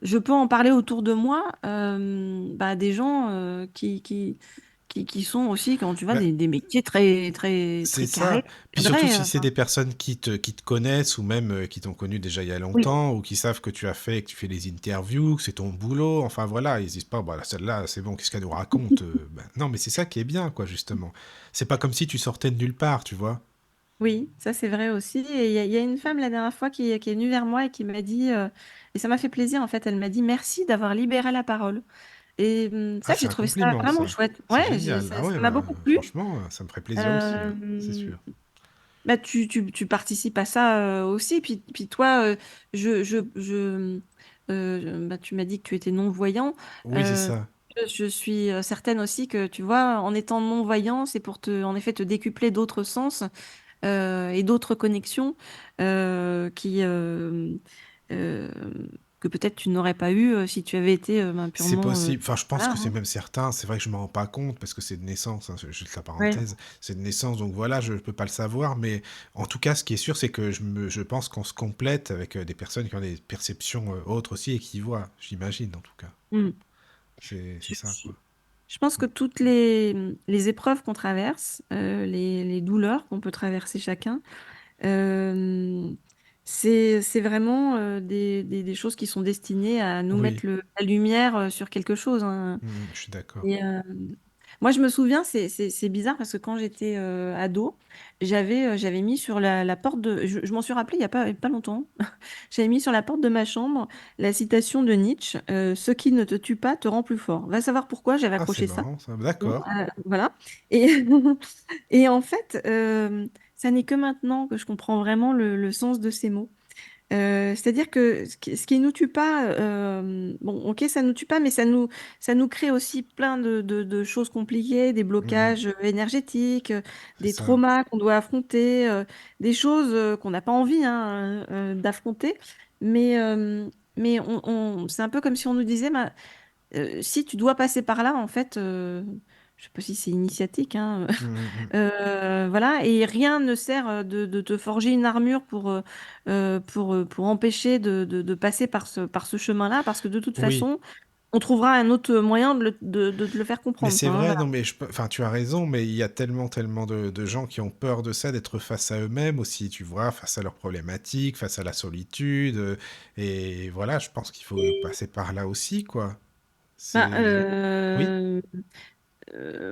je peux en parler autour de moi bah, des gens qui sont aussi, quand tu vois, Bah, des métiers très, très, c'est très carrés, ça. Puis surtout cadrés. si c'est Enfin, des personnes qui te connaissent ou même qui t'ont connu déjà il y a oui, longtemps ou qui savent que tu as fait, que tu fais des interviews, que c'est ton boulot. Enfin voilà, ils disent pas, bah celle-là, c'est bon, qu'est-ce qu'elle nous raconte? Ben, non, mais c'est ça qui est bien, quoi, justement. C'est pas comme si tu sortais de nulle part, tu vois. oui, ça c'est vrai aussi. Et il y a une femme la dernière fois qui est venue vers moi et qui m'a dit, et ça m'a fait plaisir en fait, elle m'a dit merci d'avoir libéré la parole. Et Ah, ça, c'est j'ai un trouvé ça compliment, vraiment ça. chouette. C'est Ouais, génial. Ah ça ouais, m'a bah, beaucoup plu. franchement, ça me ferait plaisir aussi, hein, c'est Euh, sûr. Bah, tu participes à ça aussi. Puis toi, bah, tu m'as dit que tu étais non-voyant. Oui, c'est Euh, ça. je suis certaine aussi que, tu vois, en étant non-voyant, c'est pour en effet, te décupler d'autres sens et d'autres connexions qui, euh, que peut-être tu n'aurais pas eu si tu avais été ben, C'est purement. possible. Enfin, je pense Voilà, que c'est hein. même certain. C'est vrai que je m'en rends pas compte parce que c'est de naissance, hein, juste la Ouais. parenthèse. C'est de naissance, donc voilà, je peux pas le savoir. Mais en tout cas, ce qui est sûr, c'est que je pense qu'on se complète avec des personnes qui ont des perceptions autres aussi et qui voient, j'imagine en tout cas. Mm. C'est Je, ça, je- quoi. je pense que toutes les épreuves qu'on traverse, les douleurs qu'on peut traverser chacun, Euh, c'est vraiment des choses qui sont destinées à nous Oui, mettre la lumière sur quelque chose, hein. je suis d'accord. Et, moi, je me souviens, c'est bizarre parce que quand j'étais ado, j'avais mis sur la porte de. Je m'en suis rappelé il y a pas longtemps. J'avais mis sur la porte de ma chambre la citation de Nietzsche, Ce qui ne te tue pas te rend plus fort. Va savoir pourquoi j'avais Ah, c'est accroché ça. marrant, ça. Bon, D'accord. voilà. Et, et en fait, ça n'est que maintenant que je comprends vraiment le sens de ces mots. C'est-à-dire que ce qui nous tue pas, bon, ok, ça nous tue pas, mais ça nous crée aussi plein de choses compliquées, des Mhm, blocages énergétiques, c'est des ça. traumas qu'on doit affronter, des choses qu'on n'a pas envie hein, d'affronter. Mais, c'est un peu comme si on nous disait, bah, si tu dois passer par là, en fait, je sais pas si c'est initiatique, hein, Mhm. voilà, et rien ne sert de te forger une armure pour empêcher de passer par ce chemin-là, parce que de toute Oui. façon, on trouvera un autre moyen de te le faire Mais comprendre, c'est quoi, hein, vrai, voilà. non, mais enfin, tu as raison, mais il y a tellement de gens qui ont peur de ça, d'être face à eux-mêmes aussi, tu vois, face à leurs problématiques, face à la solitude. Et voilà, je pense qu'il faut passer par là aussi, quoi. Bah, C'est... Oui,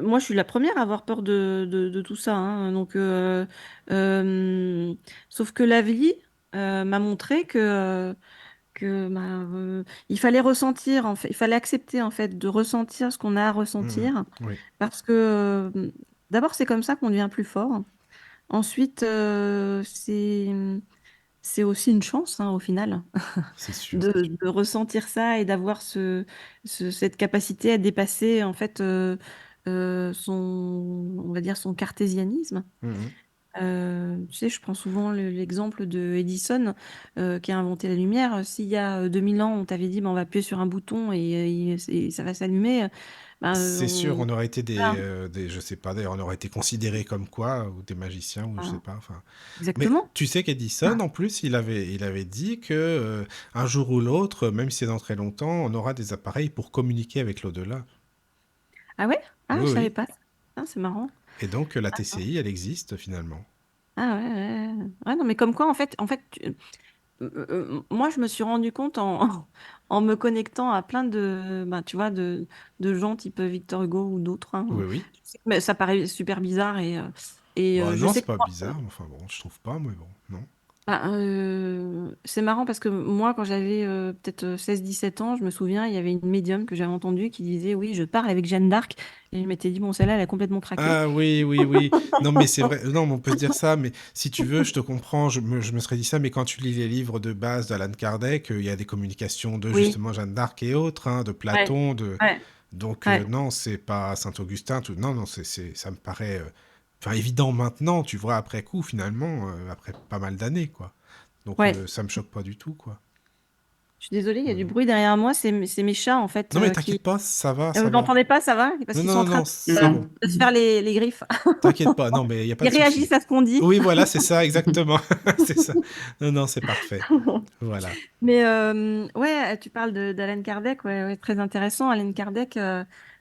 moi, je suis la première à avoir peur de tout ça, hein, donc, euh, sauf que la vie m'a montré que bah, il fallait ressentir, en fait, il fallait accepter en fait de ressentir ce qu'on a à mhm, ressentir, oui, parce que d'abord c'est comme ça qu'on devient plus fort. Ensuite, c'est aussi une chance hein, au final c'est sûr. de ressentir ça et d'avoir cette capacité à dépasser en fait on va dire son cartésianisme. Mhm. Tu sais, je prends souvent l'exemple de Edison qui a inventé la lumière. S'il y a 2000 ans, on t'avait dit, bah, on va appuyer sur un bouton et ça va s'allumer, bah, C'est sûr, on aurait été voilà. je sais pas, d'ailleurs, on aurait été considérés comme quoi, ou des magiciens, ou je sais Voilà. pas, enfin... Mais Exactement. tu sais qu'Edison, en plus, il avait dit que un jour ou l'autre, même si c'est dans très longtemps, on aura des appareils pour communiquer avec l'au-delà. Ah ouais? Ah, Oui, je savais oui. pas. Ah, c'est marrant. Et donc, la TCI, elle existe finalement. Ah ouais, ouais, ouais. Ouais, non, mais comme quoi, en fait, moi, je me suis rendu compte en me connectant à plein ben, tu vois, de gens type Victor Hugo ou d'autres, hein. Oui, oui. Je sais que, mais ça paraît super bizarre et Bah je non, sais c'est que pas bizarre, mais enfin bon, je trouve pas, mais bon, non. bah, c'est marrant parce que moi, quand j'avais peut-être 16-17 ans, je me souviens, il y avait une médium que j'avais entendue qui disait, oui, je parle avec Jeanne d'Arc. Et je m'étais dit, bon, celle-là, elle a complètement craqué. Ah oui, oui, oui. Non, mais c'est vrai. Non, mais on peut se dire ça, mais si tu veux, je te comprends. Je me serais dit ça, mais quand tu lis les livres de base d'Alan Kardec, il y a des communications de Oui, justement Jeanne d'Arc et autres, hein, de ouais, Platon, de... ouais, Donc ouais, non, c'est pas Saint-Augustin. Non, non, ça me paraît, enfin évident maintenant. Tu vois après coup, finalement, après pas mal d'années, quoi. Donc ouais. ça me choque pas du tout, quoi. Je suis désolée, il y a du Voilà. bruit derrière moi, c'est mes chats, en fait, Non, mais qui... t'inquiète pas, ça va, Vous ça va. n'entendez pas, ça va? Parce Non, qu'ils sont non, en train non, c'est bon. de se faire les griffes. T'inquiète pas, non, mais il n'y a pas Ils de souci. réagissent à ce qu'on dit. Oui, voilà, c'est ça, exactement. C'est ça. Non, non, c'est parfait. Voilà. Mais ouais, tu parles d'Alan Kardec, ouais, ouais, très intéressant. Alan Kardec,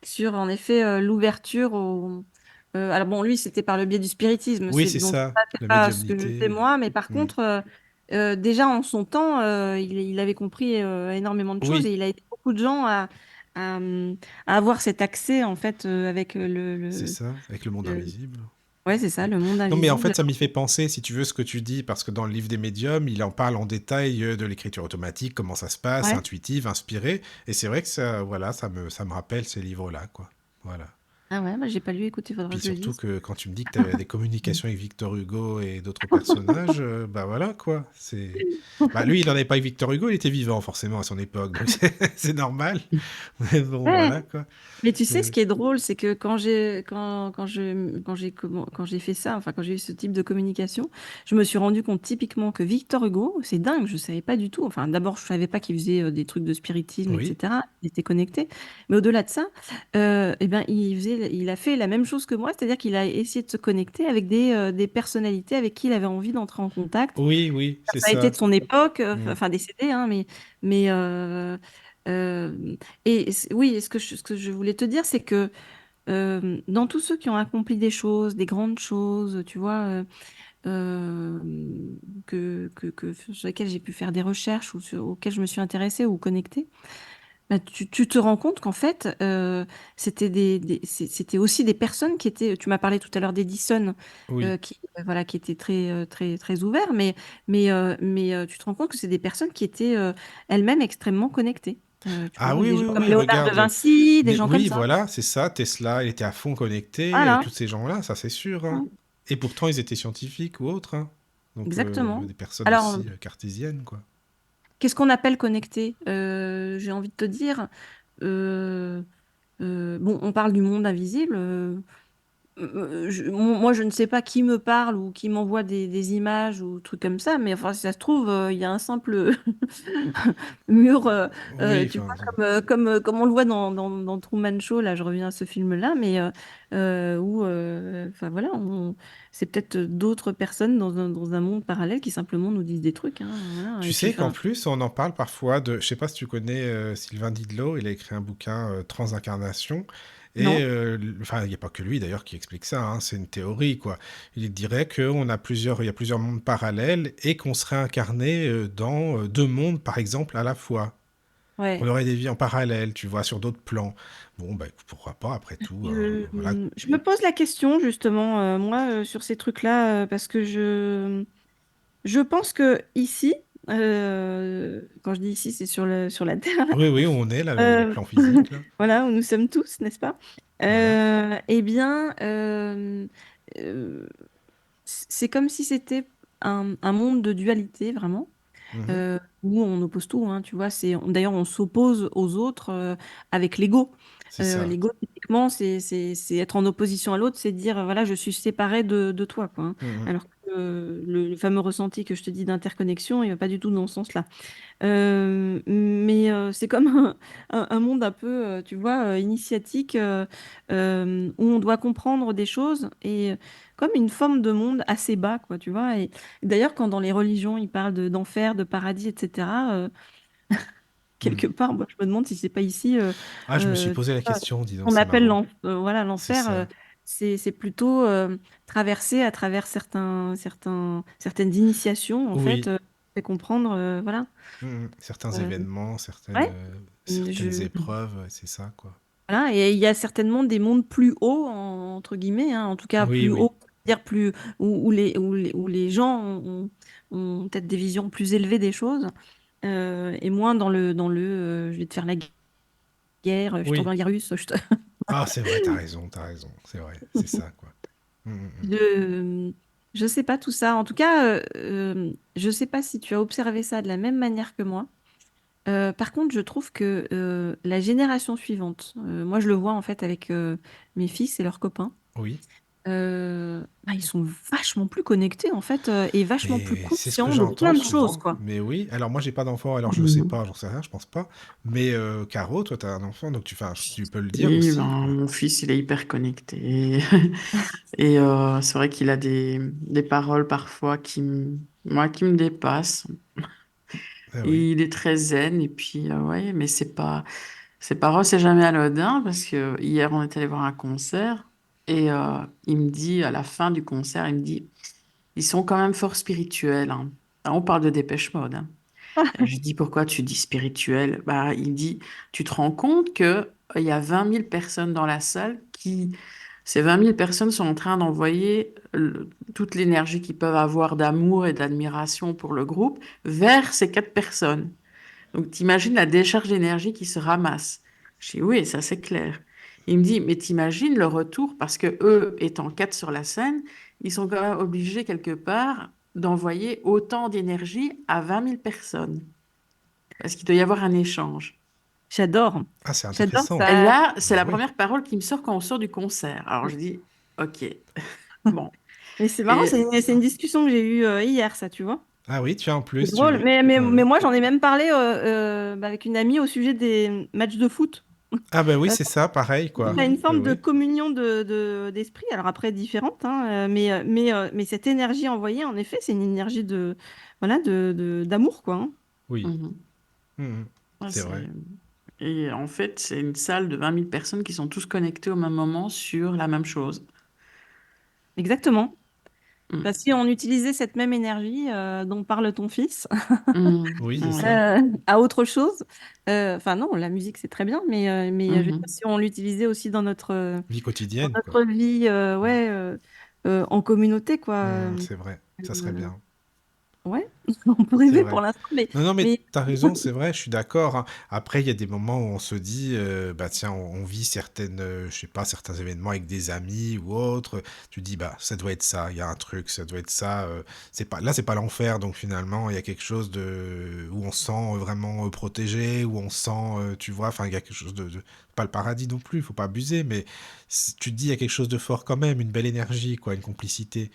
sur en effet l'ouverture au. Alors bon, lui, c'était par le biais du spiritisme, Oui, c'est donc ça, ça, c'est la pas ce que je fais médiumnité. moi, mais par Hmm. contre, déjà en son temps, il avait compris énormément de choses et Oui, il a aidé beaucoup de gens à, à avoir cet accès en fait avec c'est ça, avec le monde le- invisible. ouais, c'est ça, le monde Non, mais en fait, invisible. ça m'y fait penser, si tu veux, ce que tu dis, parce que dans le livre des médiums, il en parle en détail de l'écriture automatique, comment ça se passe, Ouais. intuitive, inspirée. Et c'est vrai que ça, voilà, ça me rappelle ces livres-là, quoi. Voilà. Ah ouais, bah, j'ai pas lu, écoute, il faudra Puis que je le surtout lise. que quand tu me dis que tu avais des communications avec Victor Hugo et d'autres personnages, bah voilà quoi. Bah lui, il en avait pas avec Victor Hugo, il était vivant forcément à son époque, donc c'est normal. Mais bon, Ouais. voilà quoi. Mais tu sais, ce Euh, qui est drôle, c'est que quand j'ai fait ça, enfin, quand j'ai eu ce type de communication, je me suis rendu compte typiquement que Victor Hugo, c'est dingue, je savais pas du tout. Enfin, d'abord, je savais pas qu'il faisait des trucs de spiritisme, Oui, etc. Il était connecté. Mais au-delà de ça, eh ben, il a fait la même chose que moi, c'est-à-dire qu'il a essayé de se connecter avec des personnalités avec qui il avait envie d'entrer en contact. oui, oui, c'est Ça a été ça. de son époque, Mm. enfin décédé, hein, mais oui, et ce que je voulais te dire, c'est que dans tous ceux qui ont accompli des choses, des grandes choses, tu vois, euh, sur lesquelles j'ai pu faire des recherches ou auxquelles je me suis intéressée ou connectée, bah, tu te rends compte qu'en fait, c'était aussi des personnes qui étaient, tu m'as parlé tout à l'heure d'Edison, Oui. voilà, qui étaient très ouverts, tu te rends compte que c'est des personnes qui étaient elles-mêmes extrêmement connectées. Tu Ah vois, oui, des gens oui, comme oui, Léonard de regarde. Vinci, des gens comme Oui, ça. voilà, c'est ça. Tesla, il était à fond connecté, Voilà. tous ces gens-là, ça c'est sûr, hein. Et pourtant, ils étaient scientifiques ou autres, hein. Donc, Exactement. des personnes Alors, aussi cartésiennes, quoi. qu'est-ce qu'on appelle connecté? J'ai envie de te dire, euh, bon, on parle du monde invisible. Moi, je ne sais pas qui me parle ou qui m'envoie des images ou trucs comme ça, mais enfin, si ça se trouve, il y a un simple mur, Oui, tu vois, enfin, comme on le voit dans Truman Show, là, je reviens à ce film-là, mais où, enfin voilà, c'est peut-être d'autres personnes dans un monde parallèle qui simplement nous disent des trucs, hein, voilà, tu et puis, sais qu'en enfin, plus, on en parle parfois de. Je sais pas si tu connais Sylvain Didlot, il a écrit un bouquin Transincarnation. Et non, enfin, il n'y a pas que lui d'ailleurs qui explique ça, hein, c'est une théorie, quoi. Il dirait il y a plusieurs mondes parallèles et qu'on serait incarné dans deux mondes, par exemple, à la fois. Qu'on ouais. aurait des vies en parallèle, tu vois, sur d'autres plans. Bon, bah écoute, pourquoi pas, après tout, voilà. Je me pose la question, justement, moi, sur ces trucs-là, parce que je pense que ici, quand je dis ici, c'est sur la Terre, là, Oui, oui, on est là, le euh, plan physique, là. voilà, où nous sommes tous, n'est-ce pas? Voilà. Eh bien, euh, c'est comme si c'était un monde de dualité, vraiment, Mhm. où on oppose tout, hein, tu vois. D'ailleurs, on s'oppose aux autres avec l'ego. C'est ça. L'ego, typiquement, c'est être en opposition à l'autre, c'est dire, voilà, je suis séparé de toi, quoi, hein. Mhm. Alors que le fameux ressenti que je te dis d'interconnexion, il va pas du tout dans ce sens-là. Mais c'est comme un monde un peu, tu vois, initiatique, où on doit comprendre des choses et comme une forme de monde assez bas, quoi, tu vois. Et d'ailleurs, quand dans les religions, ils parlent d'enfer, de paradis, etc., quelque Mhm. part, moi, je me demande si c'est pas ici, Ah, je me suis tu posé la vois, question, dis donc, on c'est appelle marrant. voilà, C'est l'enfer, ça. c'est plutôt traversé à travers certaines initiations, en fait, Oui. fait comprendre, voilà. Mhm. Certains Euh, événements, ouais. certaines épreuves, ouais, c'est ça, quoi. Voilà, et il y a certainement des mondes plus hauts, entre guillemets, hein, en tout cas Oui, plus oui. hauts, c'est-à-dire plus, où les gens ont peut-être des visions plus élevées des choses, et moins je vais te faire la guerre, je t'envoie Oui. un virus, Ah, c'est vrai, t'as raison, c'est vrai, c'est ça, quoi. Mhm, mhm. je, je sais pas tout ça. En tout cas, je sais pas si tu as observé ça de la même manière que moi. Par contre, je trouve que la génération suivante, moi je le vois en fait avec mes fils et leurs copains, Oui. bah, ils sont vachement plus connectés en fait et vachement plus Mais c'est ce que conscients de j'entends plein de choses, souvent. quoi. Mais oui, alors moi j'ai pas d'enfant, alors je sais Mhm. pas, j'en sais rien, je pense pas. Mais Caro, toi t'as un enfant, donc tu peux le dire Et aussi, ben, quoi. mon fils, il est hyper connecté. Et c'est vrai qu'il a des paroles parfois moi, qui me dépassent. Ah oui. Et il est très zen. Et puis, ouais, mais ces paroles, c'est jamais anodin parce que hier, on est allé voir un concert et il me dit, à la fin du concert, il me dit, ils sont quand même fort spirituels, hein. Alors, on parle de Dépêche Mode, hein. Je lui dis, pourquoi tu dis spirituel? Bah, il dit, tu te rends compte que il y a 20 000 personnes dans la salle ces 20 000 personnes sont en train d'envoyer toute l'énergie qu'ils peuvent avoir d'amour et d'admiration pour le groupe vers ces 4 personnes. Donc, t'imagines la décharge d'énergie qui se ramasse. Je dis, oui, ça c'est clair. Il me dit, mais t'imagines le retour, parce que eux, étant 4 sur la scène, ils sont quand même obligés quelque part d'envoyer autant d'énergie à 20 000 personnes, parce qu'il doit y avoir un échange. J'adore. Ah, c'est J'adore intéressant. Et ça. là, c'est Bah la oui. première parole qui me sort quand on sort du concert. Alors je dis, ok, bon. Mais c'est marrant, Et c'est une discussion que j'ai eue hier, ça, tu vois. Ah oui, tu as en C'est plus, tu drôle. vois. Ouais, Mais ouais. moi, j'en ai même parlé avec une amie au sujet des matchs de foot. Ah bah oui, Euh, c'est ça, pareil, Il quoi. y a une Oui, forme de oui. communion d'esprit, alors après différente, hein, mais cette énergie envoyée, en effet, c'est une énergie voilà, d'amour, quoi. Hein. Oui. mhm. Mhm. Ouais, C'est vrai. et en fait, c'est une salle de 20 000 personnes qui sont tous connectées au même moment sur la même chose. Exactement. Mm. Bah, si on utilisait cette même énergie dont parle ton fils Oui, c'est Oui. ça. à autre chose, enfin non, la musique c'est très bien, mais je veux dire, Mhm. si on l'utilisait aussi Vie dans quotidienne, quoi. notre vie, ouais, en communauté, quoi. C'est vrai. Ça serait Euh, bien. ouais, on peut C'est rêver pour vrai. l'instant, Non, non, mais mais t'as raison, c'est vrai, je suis d'accord, hein. Après, il y a des moments où on se dit, bah tiens, on vit certaines, je sais pas, certains événements avec des amis ou autres. Tu dis, bah ça doit être ça, il y a un truc, ça doit être ça. C'est pas, là, c'est pas l'enfer, donc finalement, il y a quelque chose de, où on se sent vraiment protégé, où on se sent, tu vois, enfin, il y a quelque chose pas le paradis non plus, faut pas abuser, mais tu te dis, il y a quelque chose de fort quand même, une belle énergie, quoi, une complicité.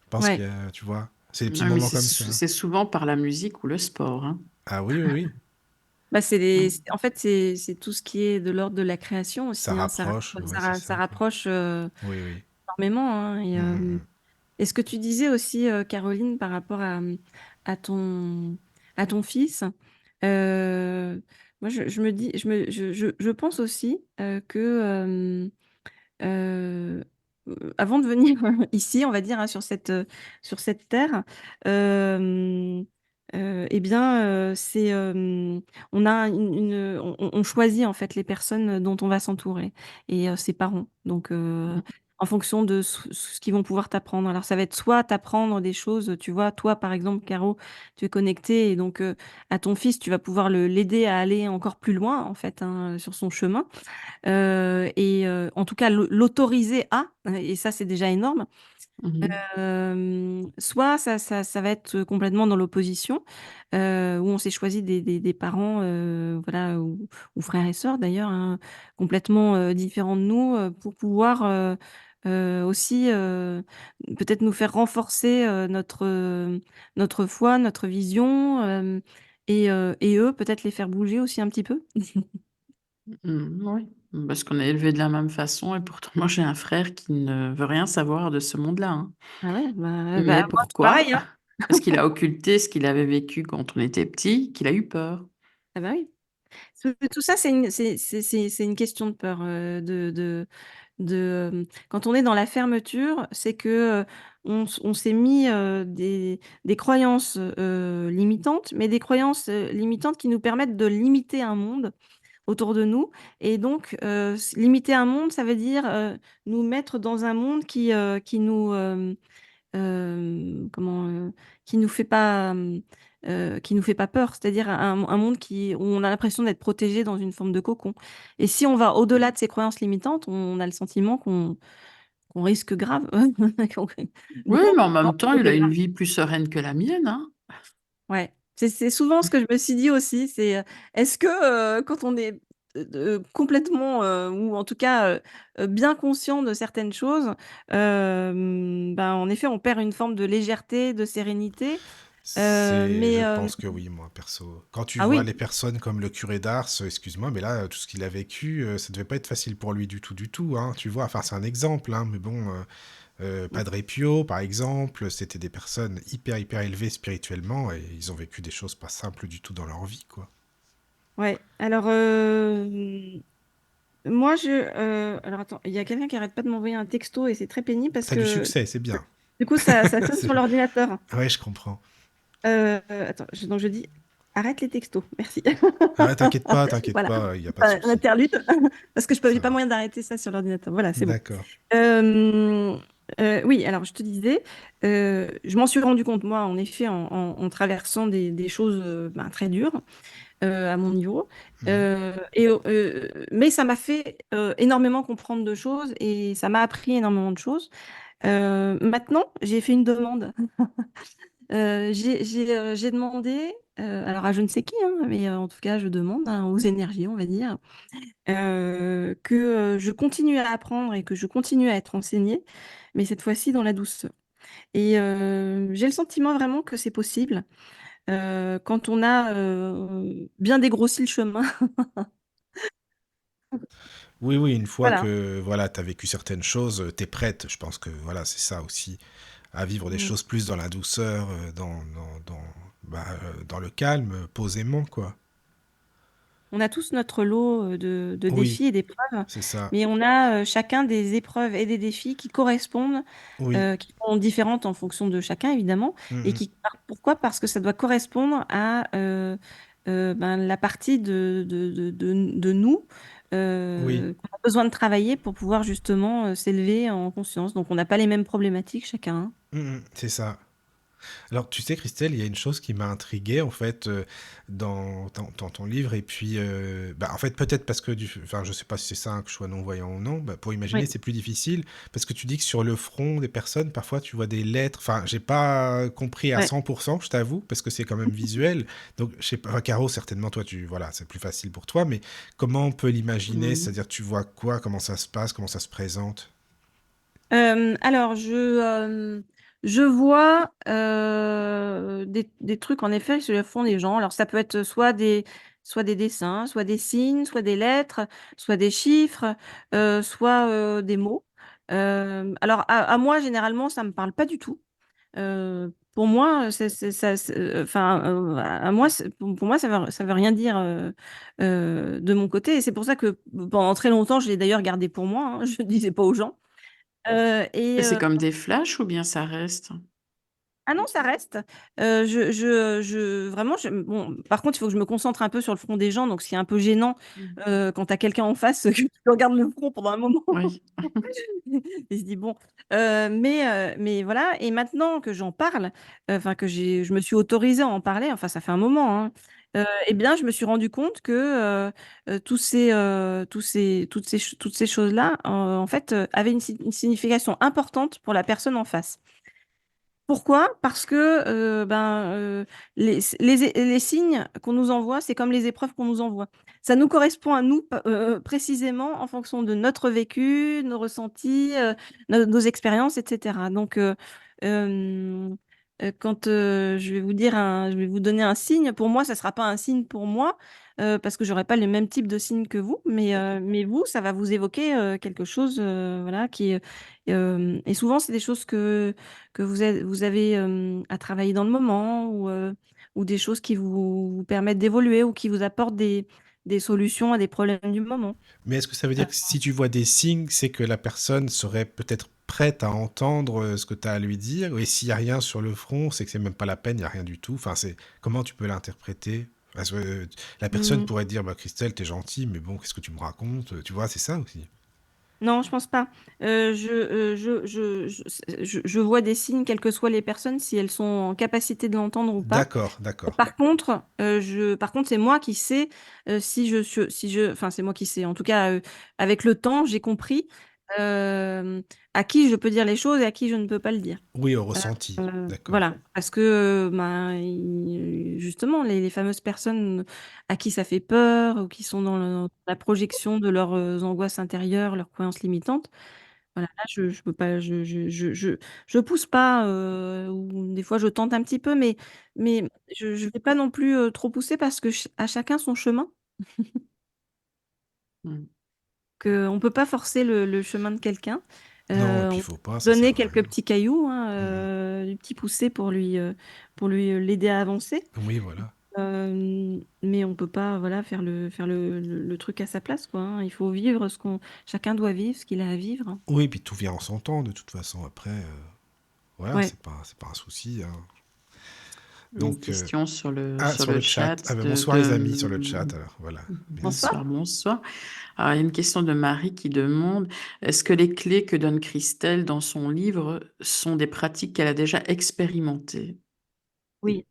Je pense ouais. que, tu vois, c'est des petits Ah, mais moments comme ça. c'est souvent par la musique ou le sport, hein. Ah oui, oui, oui. Bah, Mm. en fait, c'est tout ce qui est de l'ordre de la création Ça aussi, hein. rapproche, ouais, c'est Ça ça, quoi. rapproche Oui, oui. énormément, hein. Mm. Et ce que tu disais aussi, Caroline, par rapport à à ton fils, euh, moi, je me dis, je pense aussi que euh, avant de venir ici, on va dire, hein, sur cette terre, euh, eh bien, on a on choisit en fait les personnes dont on va s'entourer et ses parents. Donc, en fonction de ce qu'ils vont pouvoir t'apprendre. Alors, ça va être soit t'apprendre des choses, tu vois, toi, par exemple, Caro, tu es connectée et donc à ton fils, tu vas pouvoir l'aider à aller encore plus loin, en fait, hein, sur son chemin. En tout cas, l'autoriser à, et ça, c'est déjà énorme. Mhm. Soit ça va être complètement dans l'opposition, où on s'est choisi des parents, voilà, ou frères et sœurs d'ailleurs, hein, complètement différents de nous, pour pouvoir aussi peut-être nous faire renforcer notre foi, notre vision, et eux, peut-être les faire bouger aussi un petit peu. Oui, parce qu'on est élevé de la même façon et pourtant moi j'ai un frère qui ne veut rien savoir de ce monde-là, hein. Ah ouais, Mais moi, c'est pourquoi? pareil, hein. Parce qu'il a occulté ce qu'il avait vécu quand on était petit, qu'il a eu peur. Ah bah oui. Tout ça, c'est une question de peur, quand on est dans la fermeture, c'est que, on s'est mis, des croyances, limitantes, mais des croyances, limitantes qui nous permettent de limiter un monde autour de nous et donc, limiter un monde, ça veut dire, nous mettre dans un monde qui nous, comment, qui nous fait pas peur. C'est-à-dire un monde où on a l'impression d'être protégé dans une forme de cocon et si on va au-delà de ces croyances limitantes, on a le sentiment qu'on risque grave, Oui, gros mais en non, même temps, plutôt il que a une grave. vie plus sereine que la mienne, hein. Ouais, c'est souvent ce que je me suis dit aussi, c'est, est-ce que, quand on est, complètement, ou en tout cas, bien conscient de certaines choses, ben, en effet, on perd une forme de légèreté, de sérénité, Je mais pense que oui, moi, perso. Quand tu ah vois oui, les personnes comme le curé d'Ars, excuse-moi, mais là, tout ce qu'il a vécu, ça devait pas être facile pour lui du tout, hein, tu vois. Enfin, c'est un exemple, hein, mais bon, Padre Pio, par exemple, c'était des personnes hyper élevées spirituellement et ils ont vécu des choses pas simples du tout dans leur vie, quoi. ouais. Alors, moi, alors attends, il y a quelqu'un qui arrête pas de m'envoyer un texto et c'est très pénible parce T'as du que, succès, c'est bien. du coup, ça sonne sur l'ordinateur. Ouais, je comprends. Attends, donc je dis: «Arrête les textos, merci». Ah, t'inquiète Voilà, pas, il n'y a pas de un souci. interlude parce que Ça j'ai pas va. moyen d'arrêter ça sur l'ordinateur. Voilà, c'est bon. D'accord. Hem, oui, alors je te disais, je m'en suis rendu compte moi, en effet, en traversant des choses, ben, très dures, à mon niveau. Mhm. Mais ça m'a fait énormément comprendre de choses et ça m'a appris énormément de choses. Maintenant, j'ai fait une demande. J'ai demandé, alors à je ne sais qui, hein, mais en tout cas, je demande hein, aux énergies, on va dire, que je continue à apprendre et que je continue à être enseignée, mais cette fois-ci dans la douceur. Et j'ai le sentiment vraiment que c'est possible quand on a bien dégrossi le chemin. Oui, oui, une fois Voilà. que voilà, tu as vécu certaines choses, tu es prête. Je pense que voilà, c'est ça aussi, à vivre des Mm. choses plus dans la douceur, dans le calme, posément, quoi. On a tous notre lot de Oui, défis et d'épreuves, c'est ça. mais on a chacun des épreuves et des défis qui correspondent, Oui. qui sont différentes en fonction de chacun, évidemment, et Mhm. pourquoi? Parce que ça doit correspondre à la partie de nous Oui. qu'on a besoin de travailler pour pouvoir justement s'élever en conscience. Donc, on n'a pas les mêmes problématiques chacun, hein. Mhm. C'est ça. Alors, tu sais, Christelle, il y a une chose qui m'a intrigué, en fait, dans ton livre, et puis, en fait, peut-être parce que, enfin, je sais pas si c'est ça, hein, que je sois non-voyant ou non, pour imaginer, Oui, c'est plus difficile, parce que tu dis que sur le front des personnes, parfois, tu vois des lettres, enfin, j'ai pas compris à ouais. 100%, je t'avoue, parce que c'est quand même visuel, donc, je sais pas, enfin, Caro, certainement, toi, voilà, c'est plus facile pour toi, mais comment on peut l'imaginer, Mhm. c'est-à-dire, tu vois quoi, comment ça se passe, comment ça se présente? Alors, je vois des trucs, en effet, sur le fond des gens. Alors, ça peut être soit des dessins, soit des signes, soit des lettres, soit des chiffres, soit des mots. Alors, à moi, généralement, ça ne me parle pas du tout. Pour moi, enfin, à moi, pour moi, ça veut rien dire de mon côté. Et c'est pour ça que pendant très longtemps, je l'ai d'ailleurs gardé pour moi, hein, je ne disais pas aux gens. Et c'est comme des flashs ou bien ça reste? Ah non, ça reste. Vraiment, bon, par contre, il faut que je me concentre un peu sur le front des gens, donc ce qui est un peu gênant Mhm. quand tu as quelqu'un en face que tu regardes le front pendant un moment. Oui. Il se dit bon. Mais voilà, et maintenant que j'en parle, enfin je me suis autorisée à en parler, enfin ça fait un moment, hein, eh bien, je me suis rendu compte que toutes ces choses-là, en fait, avaient une signification importante pour la personne en face. Pourquoi? Parce que les signes qu'on nous envoie, c'est comme les épreuves qu'on nous envoie. Ça nous correspond à nous précisément en fonction de notre vécu, nos ressentis, nos expériences, etc. Donc, quand je vais vous donner un signe, pour moi, ça ne sera pas un signe pour moi, parce que j'aurai pas le même type de signe que vous, mais vous, ça va vous évoquer quelque chose, voilà, et souvent, c'est des choses que vous avez à travailler dans le moment ou des choses qui vous permettent d'évoluer ou qui vous apportent des solutions à des problèmes du moment. Mais est-ce que ça veut Euh, dire que si tu vois des signes, c'est que la personne serait peut-être prête à entendre ce que tu as à lui dire? Et s'il n'y a rien sur le front, c'est que c'est même pas la peine, il n'y a rien du tout. Enfin, comment tu peux l'interpréter? Parce que la personne hmm, pourrait dire, bah, Christelle, t'es gentil, mais bon, qu'est-ce que tu me racontes? Tu vois, c'est ça aussi. non, je pense pas. Je vois des signes, quelles que soient les personnes, si elles sont en capacité de l'entendre ou pas. D'accord, d'accord. Par contre, c'est moi qui sais enfin, c'est moi qui sais. En tout cas, avec le temps, j'ai compris euh, à qui je peux dire les choses et à qui je ne peux pas le dire. Oui, au ressenti. D'accord. Voilà, parce que justement, les fameuses personnes à qui ça fait peur ou qui sont dans la projection de leurs angoisses intérieures, leurs croyances limitantes, voilà, là, je peux pas, je pousse pas, ou des fois je tente un petit peu, mais je vais pas non plus trop pousser parce que à chacun son chemin, Mhm. qu'on peut pas forcer le chemin de quelqu'un. Non, et puis il On faut pas, peut ça donner sert à quelques rien. petits cailloux, hein, Mhm. du petit poussé pour lui l'aider à avancer. Oui, voilà. Mais on peut pas, voilà, faire le truc à sa place, quoi, hein. Il faut vivre chacun doit vivre ce qu'il a à vivre, hein. Oui, puis tout vient en son temps, de toute façon. Après, voilà, Ouais. c'est pas un souci, hein. Une Donc, question sur sur le le chat. Ah chat ben, bonsoir les amis sur le chat, alors voilà. Merci. Bonsoir. Bonsoir, bonsoir. Alors, il y a une question de Marie qui demande, est-ce que les clés que donne Christelle dans son livre sont des pratiques qu'elle a déjà expérimentées? Oui.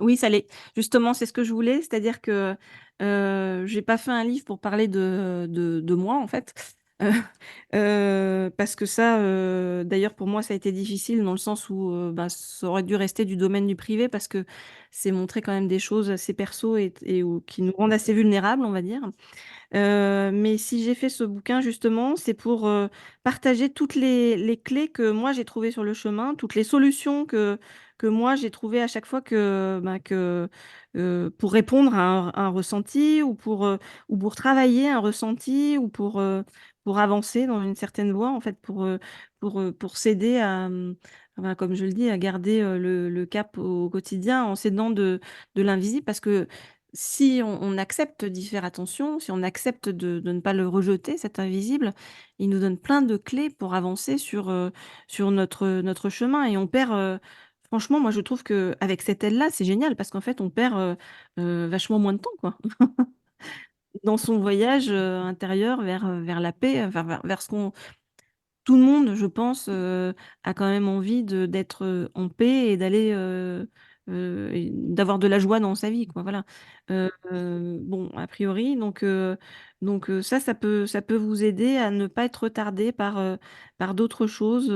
Oui, ça l'est. Justement, c'est ce que je voulais, c'est-à-dire que, j'ai pas fait un livre pour parler de moi, en fait, heu parce que ça, d'ailleurs pour moi ça a été difficile dans le sens où, bah, ça aurait dû rester du domaine du privé parce que c'est montrer quand même des choses assez perso et ou qui nous rendent assez vulnérables, on va dire. Mais si j'ai fait ce bouquin justement, c'est pour, partager toutes les clés que moi j'ai trouvées sur le chemin, toutes les solutions que moi j'ai trouvées à chaque fois que, bah, pour répondre à un ressenti ou pour travailler un ressenti ou pour avancer dans une certaine voie en fait, pour s'aider à, bah, comme je le dis, à garder, le cap au quotidien en s'aidant de l'invisible. Parce que si on accepte d'y faire attention, si on accepte de ne pas le rejeter, cet invisible, il nous donne plein de clés pour avancer sur notre chemin et on perd, franchement, moi je trouve qu'avec cette aide-là, c'est génial parce qu'en fait on perd, vachement moins de temps, quoi. Dans son voyage, intérieur vers la paix, enfin vers ce qu'on tout le monde, je pense, a quand même envie d'être, en paix et d'aller, et d'avoir de la joie dans sa vie, quoi, voilà. Bon, a priori, donc ça peut vous aider à ne pas être retardé par d'autres choses,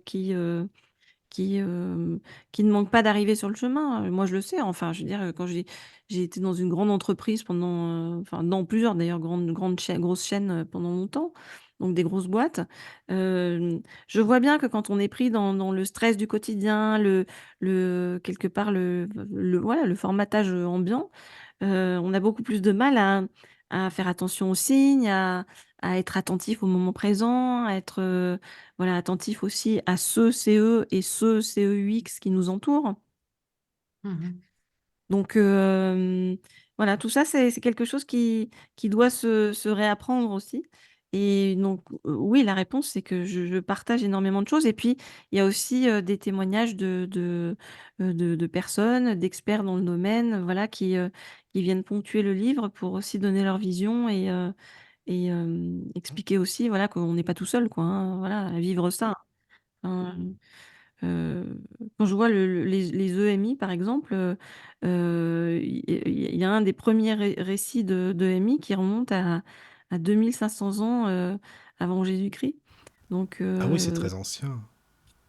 qui, qui ne manquent pas d'arriver sur le chemin. Moi, je le sais, enfin, je veux dire, quand j'ai été dans une grande entreprise pendant, enfin, dans plusieurs d'ailleurs grandes chaînes grosses chaînes, pendant longtemps, donc des grosses boîtes. Je vois bien que quand on est pris dans le stress du quotidien, le quelque part le voilà, le formatage, ambiant, on a beaucoup plus de mal à faire attention aux signes, à être attentif au moment présent, à être, voilà, attentif aussi à ce CE et ce CEUX qui nous entourent. Mmh. Donc, voilà, tout ça, c'est quelque chose qui doit se réapprendre aussi et donc, oui, la réponse, c'est que je partage énormément de choses et puis il y a aussi, des témoignages de personnes, d'experts dans le domaine, voilà, qui viennent ponctuer le livre pour aussi donner leur vision et expliquer aussi, voilà, qu'on n'est pas tout seul, quoi, hein, voilà, à vivre ça. Enfin, quand je vois les EMI par exemple, il y a un des premiers récits d'EMI qui remonte à 2 500 ans, avant Jésus-Christ. Donc Ah oui, c'est très ancien.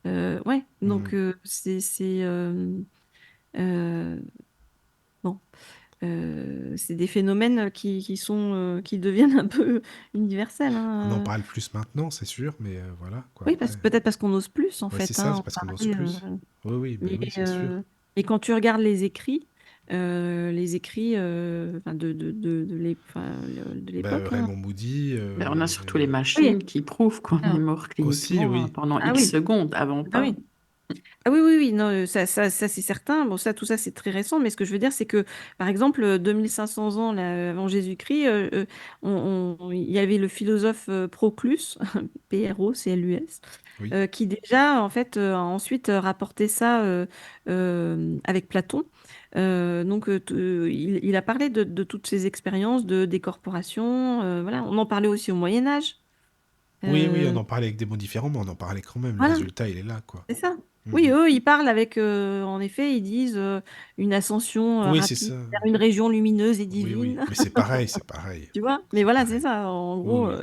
ouais, Hmm. donc heu, bon, c'est des phénomènes qui sont, qui deviennent un peu universels, On en hein, parle plus maintenant, c'est sûr, mais voilà, quoi, oui, après. peut-être parce qu'on ose plus en Ouais, c'est fait, ça, hein, c'est en parce qu'on n'ose parler, plus. Oui, oui, ben mais oui, c'est sûr. quand tu regardes les écrits, enfin enfin, de Bah, l'époque, hein. Raymond Moody, Ben, on a surtout les Oui, machines qui prouvent qu'on est ah, mort aussi, cliniquement, oui. pendant ah X oui, secondes, avant ah pas. oui. Ah oui, oui, oui, non, ça c'est certain. Bon ça, tout ça, c'est très récent, mais ce que je veux dire, c'est que, par exemple, 2 500 ans là, avant Jésus-Christ, il y avait le philosophe, Proclus, Proclus, Oui. qui déjà, en fait, a ensuite, rapporté ça, avec Platon. Donc il a parlé de toutes ces expériences de décorporation, voilà. On en parlait aussi au Moyen Âge. Oui, oui, on Heu, en parlait avec des mots différents, mais on en parlait quand même. Le voilà. résultat, il est là, quoi. C'est ça. Oui, Mhm. eux, ils parlent avec, en effet, ils disent, une ascension, Oui, c'est rapide ça. vers une région lumineuse et Oui, oui. divine, Mais c'est pareil, c'est pareil. tu vois? Mais C'est voilà, c'est pareil. ça. En Oui, gros, oui,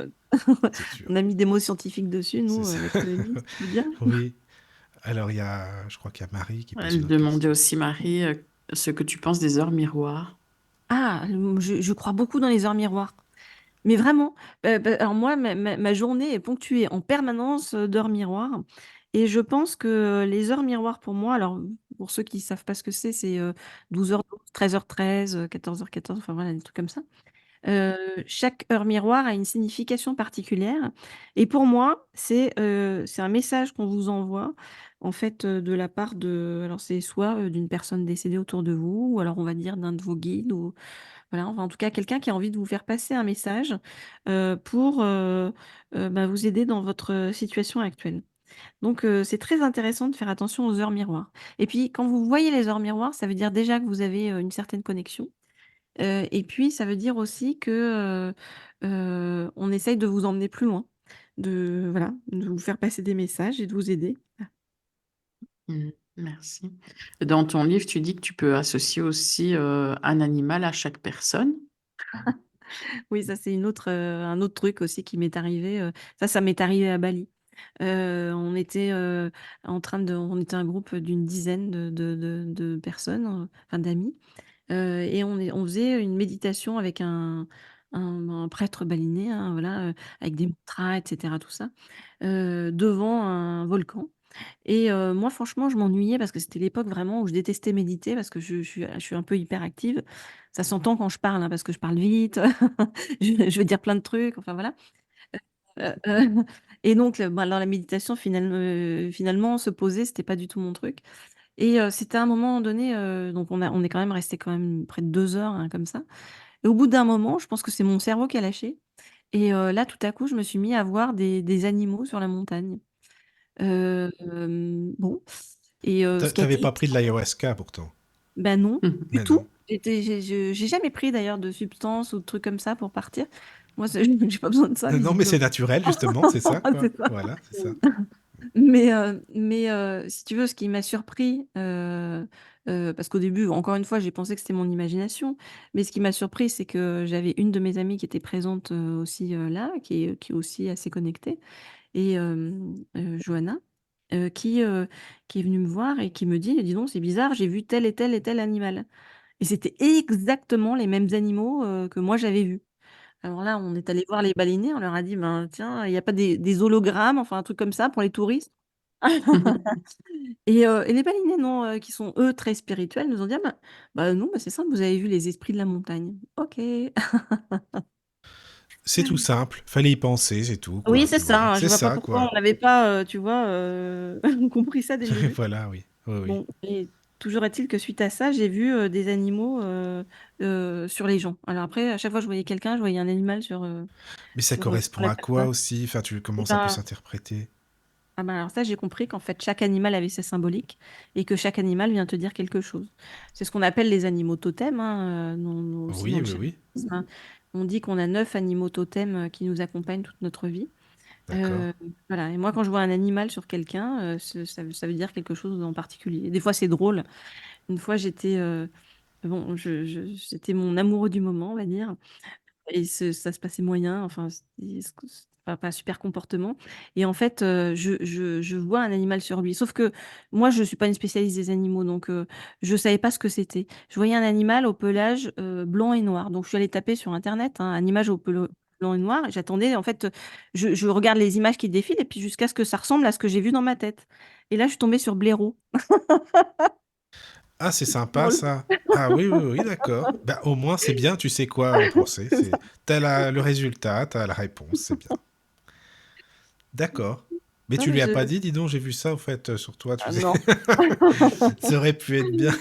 c'est sûr. on a mis des mots scientifiques dessus, C'est nous, ça. avec l'EMI, si tu veux bien. Oui. Alors, je crois qu'il y a Marie qui pose une Elle autre demandait question. aussi, Marie, ce que tu penses des heures miroirs. Ah, je crois beaucoup dans les heures miroirs. Mais vraiment, alors moi, ma journée est ponctuée en permanence, d'heures miroirs et je pense que les heures miroirs pour moi alors, pour ceux qui savent pas ce que c'est, 12h12, 13h13, 14h14, enfin voilà, des trucs comme ça. Heu, Chaque heure miroir a une signification particulière et pour moi, c'est un message qu'on vous envoie, en fait, de la part de alors c'est soit, d'une personne décédée autour de vous ou alors on va dire d'un de vos guides ou voilà, enfin en tout cas quelqu'un qui a envie de vous faire passer un message, pour, bah, vous aider dans votre situation actuelle. Donc c'est très intéressant de faire attention aux heures miroirs et puis quand vous voyez les heures miroirs, ça veut dire déjà que vous avez, une certaine connexion. Et puis ça veut dire aussi que, on essaye de vous emmener plus loin, de voilà, de vous faire passer des messages et de vous aider. Mmh. Merci. Dans ton livre, tu dis que tu peux associer aussi un animal à chaque personne. Oui, ça c'est un autre truc aussi qui m'est arrivé. Ça m'est arrivé à Bali. On était un groupe d'une dizaine de personnes, enfin d'amis, et on faisait une méditation avec un prêtre balinais, hein, voilà, avec des mantras, etc., tout ça, devant un volcan. Et moi, franchement, je m'ennuyais parce que c'était l'époque vraiment où je détestais méditer parce que je suis un peu hyperactive. Ça s'entend quand je parle, hein, parce que je parle vite, je veux dire plein de trucs, enfin voilà. Et donc, bah, dans la méditation, finalement, se poser, c'était pas du tout mon truc. Et c'était à un moment donné, donc on est quand même resté quand même près de 2 heures, hein, comme ça. Et au bout d'un moment, je pense que c'est mon cerveau qui a lâché. Et là, tout à coup, je me suis mis à voir des animaux sur la montagne. Bon, et ce qui a T'avais été pas pris de l'ayahuasca pourtant. bah, non, du Mais non. tout. J'ai jamais pris d'ailleurs de substances ou de trucs comme ça pour partir. Moi, j'ai pas besoin de ça Non, mais visiblement. c'est naturel, justement, c'est ça, quoi. C'est ça. Voilà, c'est ça. Mais si tu veux, ce qui m'a surpris, parce qu'au début, encore une fois, j'ai pensé que c'était mon imagination, mais ce qui m'a surpris, c'est que j'avais une de mes amies qui était présente, aussi, là, qui est aussi assez connectée, et Johanna, qui est venue me voir et qui me dit: «Dis donc, c'est bizarre, j'ai vu tel et tel et tel animal», et c'était exactement les mêmes animaux, que moi j'avais vus. Alors là, on est allé voir les baleiniers, on leur a dit: «Ben, tiens, il y a pas des hologrammes, enfin un truc comme ça pour les touristes?» Et les baleiniers non, qui sont eux très spirituels, nous ont dit: «Ah bah non, bah c'est simple, vous avez vu les esprits de la montagne». OK. C'est tout simple. Fallait y penser, c'est tout, Oui, quoi, c'est tu vois. ça, hein, je C'est vois pas ça, pourquoi quoi. on n'avait pas, tu vois, compris ça dès le début. Voilà, oui. Oui, oui. Bon, et toujours est-il que suite à ça, j'ai vu, des animaux, sur les gens. Alors après, à chaque fois que je voyais quelqu'un, je voyais un animal Mais ça sur correspond la à quoi personne. aussi? Enfin, Et comment ça peut ben s'interpréter? ah ben, alors ça, j'ai compris qu'en fait, chaque animal avait sa symbolique et que chaque animal vient te dire quelque chose. C'est ce qu'on appelle les animaux totems, hein, aussi dans Oui, le oui, oui. chamanisme, hein. On dit qu'on a 9 animaux totems, qui nous accompagnent toute notre vie. D'accord. Heu, voilà, et moi, quand je vois un animal sur quelqu'un, ça veut dire quelque chose en particulier. Des fois, c'est drôle. Une fois, bon, c'était mon amoureux du moment, on va dire. Et ça se passait moyen, enfin, c'était pas super comportement, et en fait, je vois un animal sur lui. Sauf que moi, je suis pas une spécialiste des animaux, donc je savais pas ce que c'était. Je voyais un animal au pelage, blanc et noir, donc je suis allée taper sur internet, hein, «animage au blanc et noir», et j'attendais en fait, je regarde les images qui défilent et puis jusqu'à ce que ça ressemble à ce que j'ai vu dans ma tête, et là, je suis tombée sur blaireau. Ah, c'est C'est sympa, drôle. ça. Ah oui, oui, oui, d'accord. Bah, au moins, c'est bien, tu sais quoi en penser. C'est ça. Le résultat, t'as la réponse, c'est bien. D'accord. Mais Non tu mais lui as je pas dit, dis donc, j'ai vu ça, au fait, sur toi, tu ah sais. non. Ça aurait pu être bien.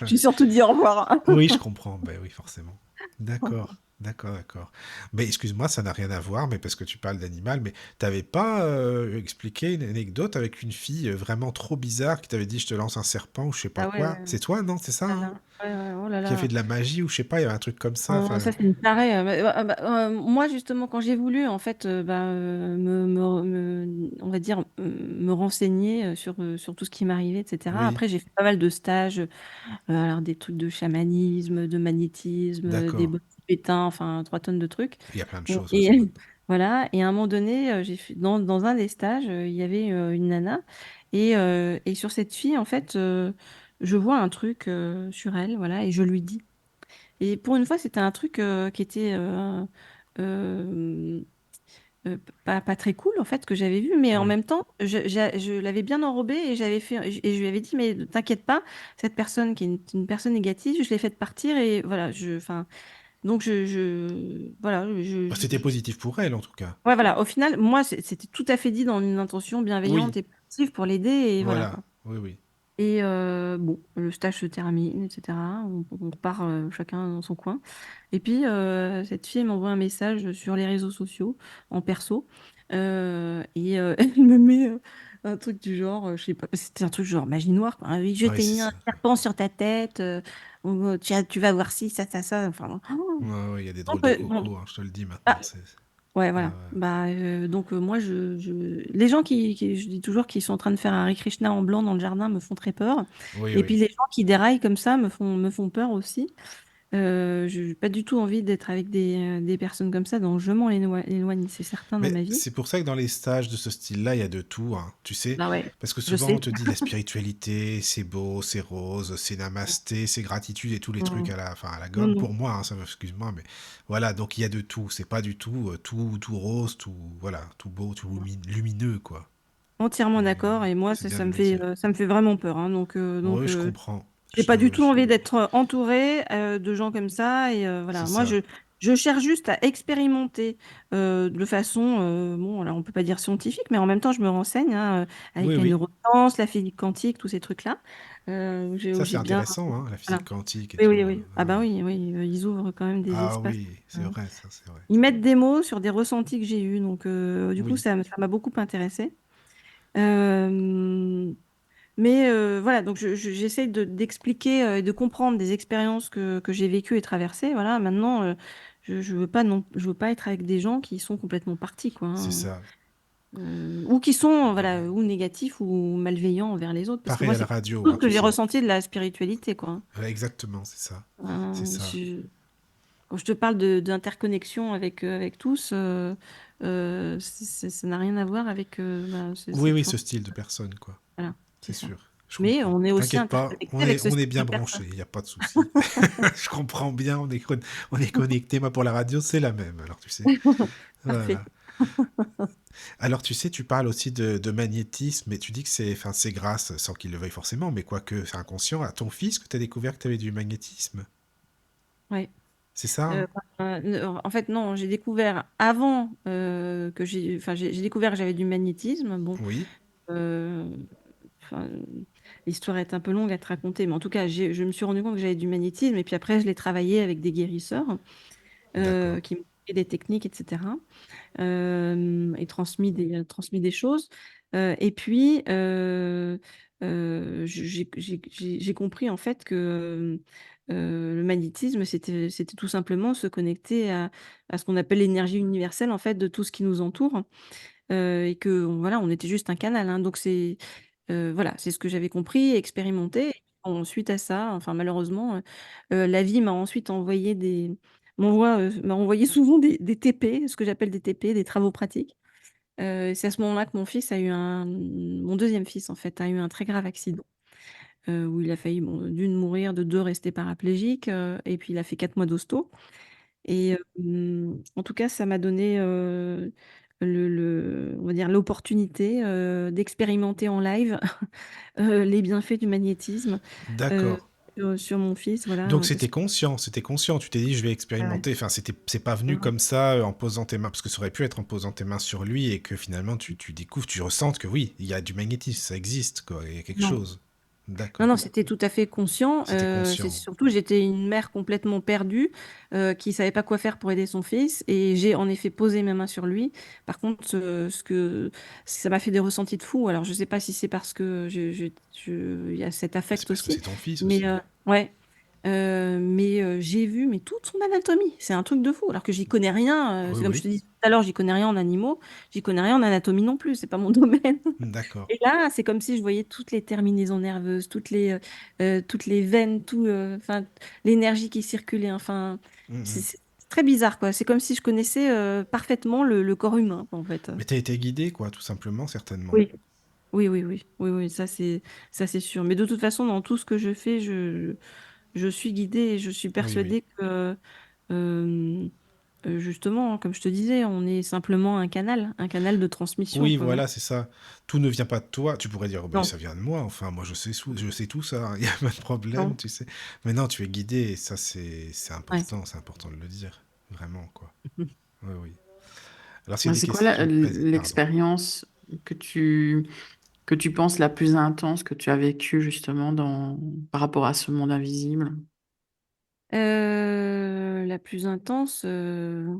J'ai surtout dit au revoir. Oui, je comprends. Ben oui, forcément. D'accord. D'accord, d'accord. Mais excuse-moi, ça n'a rien à voir, mais parce que tu parles d'animal, mais t'avais pas expliqué une anecdote avec une fille vraiment trop bizarre qui t'avait dit je te lance un serpent ou je sais pas Ah ouais, quoi. ouais. C'est toi, non? C'est ça, Là hein? là. Ouais, ouais, oh là Qui a fait là. de la magie ou je sais pas, il y avait un truc comme ça. Oh, Enfin, ça, c'est une tarée. Moi, justement, quand j'ai voulu, en fait, on va dire, me renseigner sur tout ce qui m'arrivait, etc. oui, Après, j'ai fait pas mal de stages, alors des trucs de chamanisme, de magnétisme, des d'accord. bons tibétains, enfin, 3 tonnes de trucs. Il y a plein de Bon, choses, ouais, et ça doit. voilà. Et à un moment donné, dans un des stages, il y avait une nana, et sur cette fille, en fait, je vois un truc sur elle, voilà, et je lui dis. Et pour une fois, c'était un truc, qui était, hem, pas très cool, en fait, que j'avais vu, mais en Oui. même temps, je l'avais bien enrobé, et je lui avais dit: «Mais t'inquiète pas, cette personne qui est une personne négative, je l'ai faite partir», et voilà, enfin, donc voilà, Bah, c'était positif pour elle, en tout cas. ouais, voilà, au final, moi, c'était tout à fait dit dans une intention Oui, bienveillante et positive pour l'aider, et voilà, voilà. quoi. Oui, oui. Et bon, le stage se termine, et cetera. On repart, chacun dans son coin. Et puis, cette fille, elle m'envoie un message sur les réseaux sociaux, en perso, et elle me met, un truc du genre, je sais pas, c'était un truc genre magie noire, quoi. «Ah oui, je Oui, t'ai c'est mis un ça. serpent sur ta tête, tu vas voir ci, ça, enfin, Ouais, ouais, il y a des on drôles de peut bon, cocos, hein, je te le dis bah, maintenant. C'est... Ouais, Ouais, voilà. ouais. Bah, donc moi, les gens je dis toujours, qui sont en train de faire un Hare Krishna en blanc dans le jardin me font très peur. Oui, Et oui. puis les gens qui déraillent comme ça me font peur aussi. Je n'ai pas du tout envie d'être avec des personnes comme ça, donc je m'en éloigne, c'est certain, dans Mais ma vie. c'est pour ça que dans les stages de ce style-là, il y a de tout, hein, tu sais. Bah ouais, Parce que je souvent, on sais. te dit la spiritualité, c'est beau, c'est rose, c'est namasté, c'est gratitude et tous les trucs Mm. enfin, à la Non, gomme. non. Pour moi, hein, ça excuse-moi, mais voilà, donc il y a de tout. C'est pas du tout tout rose, tout, voilà, tout beau, tout lumineux, quoi. Entièrement Et d'accord. Et moi, c'est bien ça de me le fait, dire. ça me fait vraiment peur, hein. Oui, je comprends. J'ai pas du tout envie d'être entourée de gens comme ça. Et C'est voilà, moi, ça. je cherche juste à expérimenter de façon, bon, alors on peut pas dire scientifique, mais en même temps, je me renseigne, hein, Oui, avec la oui. neuroscience, la physique quantique, tous ces trucs-là. Ça, c'est J'ai bien. intéressant, hein, la Voilà. physique quantique et Oui, tout. oui, oui. Ah Ouais, bah ouais. oui, oui, ils ouvrent quand même des Ah espaces. oui, c'est euh, vrai, ça, c'est vrai. Ils mettent des mots sur des ressentis que j'ai eus. Donc, du coup, Oui, ça m'a beaucoup intéressée. Euh, mais voilà, donc j'essaie d'expliquer et de comprendre des expériences que j'ai vécues et traversées. Voilà, maintenant, je veux pas non, je veux pas être avec des gens qui sont complètement partis, quoi, c'est hein. ça. Ou qui sont, voilà, ou négatifs ou malveillants envers les autres. Parce que Pareil moi, à la c'est radio, tout hein, ce que tu j'ai sais. ressenti de la spiritualité, quoi, hein. Ouais, exactement, c'est ça. C'est Euh, ça. je- Quand je te parle d'interconnexion avec tous, ça n'a rien à voir avec Oui, cette oui, ce sensation. style de personne, quoi. Voilà, C'est c'est ça. sûr. Je Mais comprends. on est aussi T'inquiète pas, interconnecté avec ce on est style bien de personne. branché, il n'y a pas de souci. Je comprends bien, on est connecté. Moi, pour la radio, c'est la même, alors tu sais. Parfait. Voilà. Alors, tu sais, tu parles aussi de magnétisme, et tu dis que c'est grâce, sans qu'il le veuille forcément, mais quoique c'est inconscient, à ton fils que tu as découvert que tu avais du magnétisme. Ouais. C'est ça, hein? En fait, non, j'ai découvert avant enfin, j'ai découvert que j'avais du magnétisme. Bon, Oui, euh, enfin, l'histoire est un peu longue à te raconter, mais en tout cas, je me suis rendu compte que j'avais du magnétisme, et puis après, je l'ai travaillé avec des guérisseurs d'accord. qui m'ont fait des techniques, etc. Et transmis des choses. Et puis, j'ai compris en fait que le magnétisme, c'était tout simplement se connecter à ce qu'on appelle l'énergie universelle en fait de tout ce qui nous entoure, et que voilà, on était juste un canal, hein. Donc voilà, c'est ce que j'avais compris, expérimenté. Ensuite à ça, enfin malheureusement, la vie m'a ensuite m'a envoyé souvent des TP, ce que j'appelle des TP, des travaux pratiques. C'est à ce moment-là que mon deuxième fils en fait, a eu un très grave accident, où il a failli, bon, d'une mourir, de deux rester paraplégique, et puis il a fait 4 mois d'hosto. Et en tout cas, ça m'a donné, on va dire l'opportunité, d'expérimenter en live, les bienfaits du magnétisme, heu, D'accord. sur mon fils, Donc voilà, parce c'était que conscient, c'était conscient. Tu t'es dit, je vais ouais, ouais. expérimenter. Enfin, c'est pas venu Mmh. comme ça en posant tes mains, parce que ça aurait pu être en posant tes mains sur lui et que finalement tu découvres, tu ressentes que oui, il y a du magnétisme, ça existe, quoi, il y a quelque Non. chose. Non, D'accord. non, c'était tout à fait conscient. C'était C'est conscient. surtout, j'étais une mère complètement perdue, qui savait pas quoi faire pour aider son fils, et j'ai en effet posé mes mains sur lui. Par contre, ça m'a fait des ressentis de fou. Alors, je sais pas si c'est parce que il y a cet Bah, c'est affect parce que aussi, c'est ton fils mais aussi. ouais. Mais j'ai vu mais toute son anatomie. C'est un truc de fou. Alors que j'y connais rien. Oui, C'est comme je oui. te disais tout à l'heure, j'y connais rien en animaux, j'y connais rien en anatomie non plus. C'est pas mon domaine. D'accord. Et là, c'est comme si je voyais toutes les terminaisons nerveuses, toutes les veines, enfin, l'énergie qui circulait. Enfin, Mhm. c'est très bizarre, quoi. C'est comme si je connaissais parfaitement le corps humain, en fait. Mais t'as été guidé, quoi, tout simplement, certainement. Oui, oui, oui, oui, oui, oui, ça c'est sûr. Mais de toute façon, dans tout ce que je fais, je suis guidée, et je suis Oui, oui. persuadée que euh, justement, comme je te disais, on est simplement un canal de transmission, Oui, quoi. Voilà. voilà, c'est ça. Tout ne vient pas de toi. Tu pourrais dire, oh, ben, Non, ça vient de moi. Enfin, moi, je sais tout ça, hein. Il n'y a pas de problème, non, tu sais. Mais non, tu es guidé et ça, ouais. c'est important de le dire. Vraiment, quoi. Oui, oui. Alors, s'il y a Ben, des c'est quoi questions, vas-y, pardon. l'expérience que que tu penses la plus intense que tu as vécue justement par rapport à ce monde invisible? La plus intense, euh,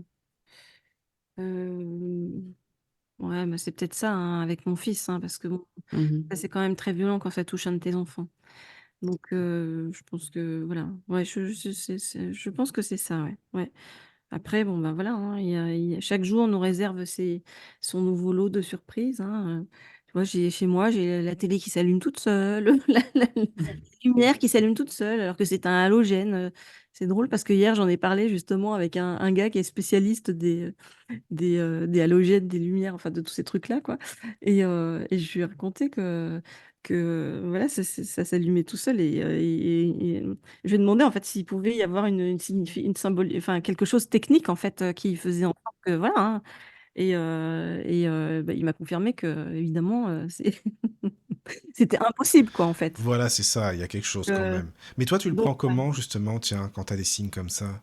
ouais, bah, c'est peut-être ça, hein, avec mon fils, hein, parce que bon, ça, Mhm. c'est quand même très violent quand ça touche un de tes enfants. Donc, je pense que voilà, ouais, je pense que c'est ça, ouais, ouais. Après, bon, ben voilà, hein, chaque jour nous réserve son nouveau lot de surprises, hein. Tu vois, chez moi, j'ai la télé qui s'allume toute seule, la lumière qui s'allume toute seule, alors que c'est un halogène. C'est drôle parce que hier, j'en ai parlé justement avec un gars qui est spécialiste des halogènes, des lumières, enfin de tous ces trucs-là, quoi. Et je lui ai raconté que voilà, ça s'allumait tout seul et je lui ai demandé en fait s'il pouvait y avoir une symbole, enfin quelque chose de technique en fait qui faisait en sorte que voilà, hein. Bah, il m'a confirmé que évidemment c'était impossible quoi en fait. Voilà, c'est ça, il y a quelque chose quand Euh, même. Mais toi, tu le donc, prends comment, justement, tiens, quand t'as des signes comme ça?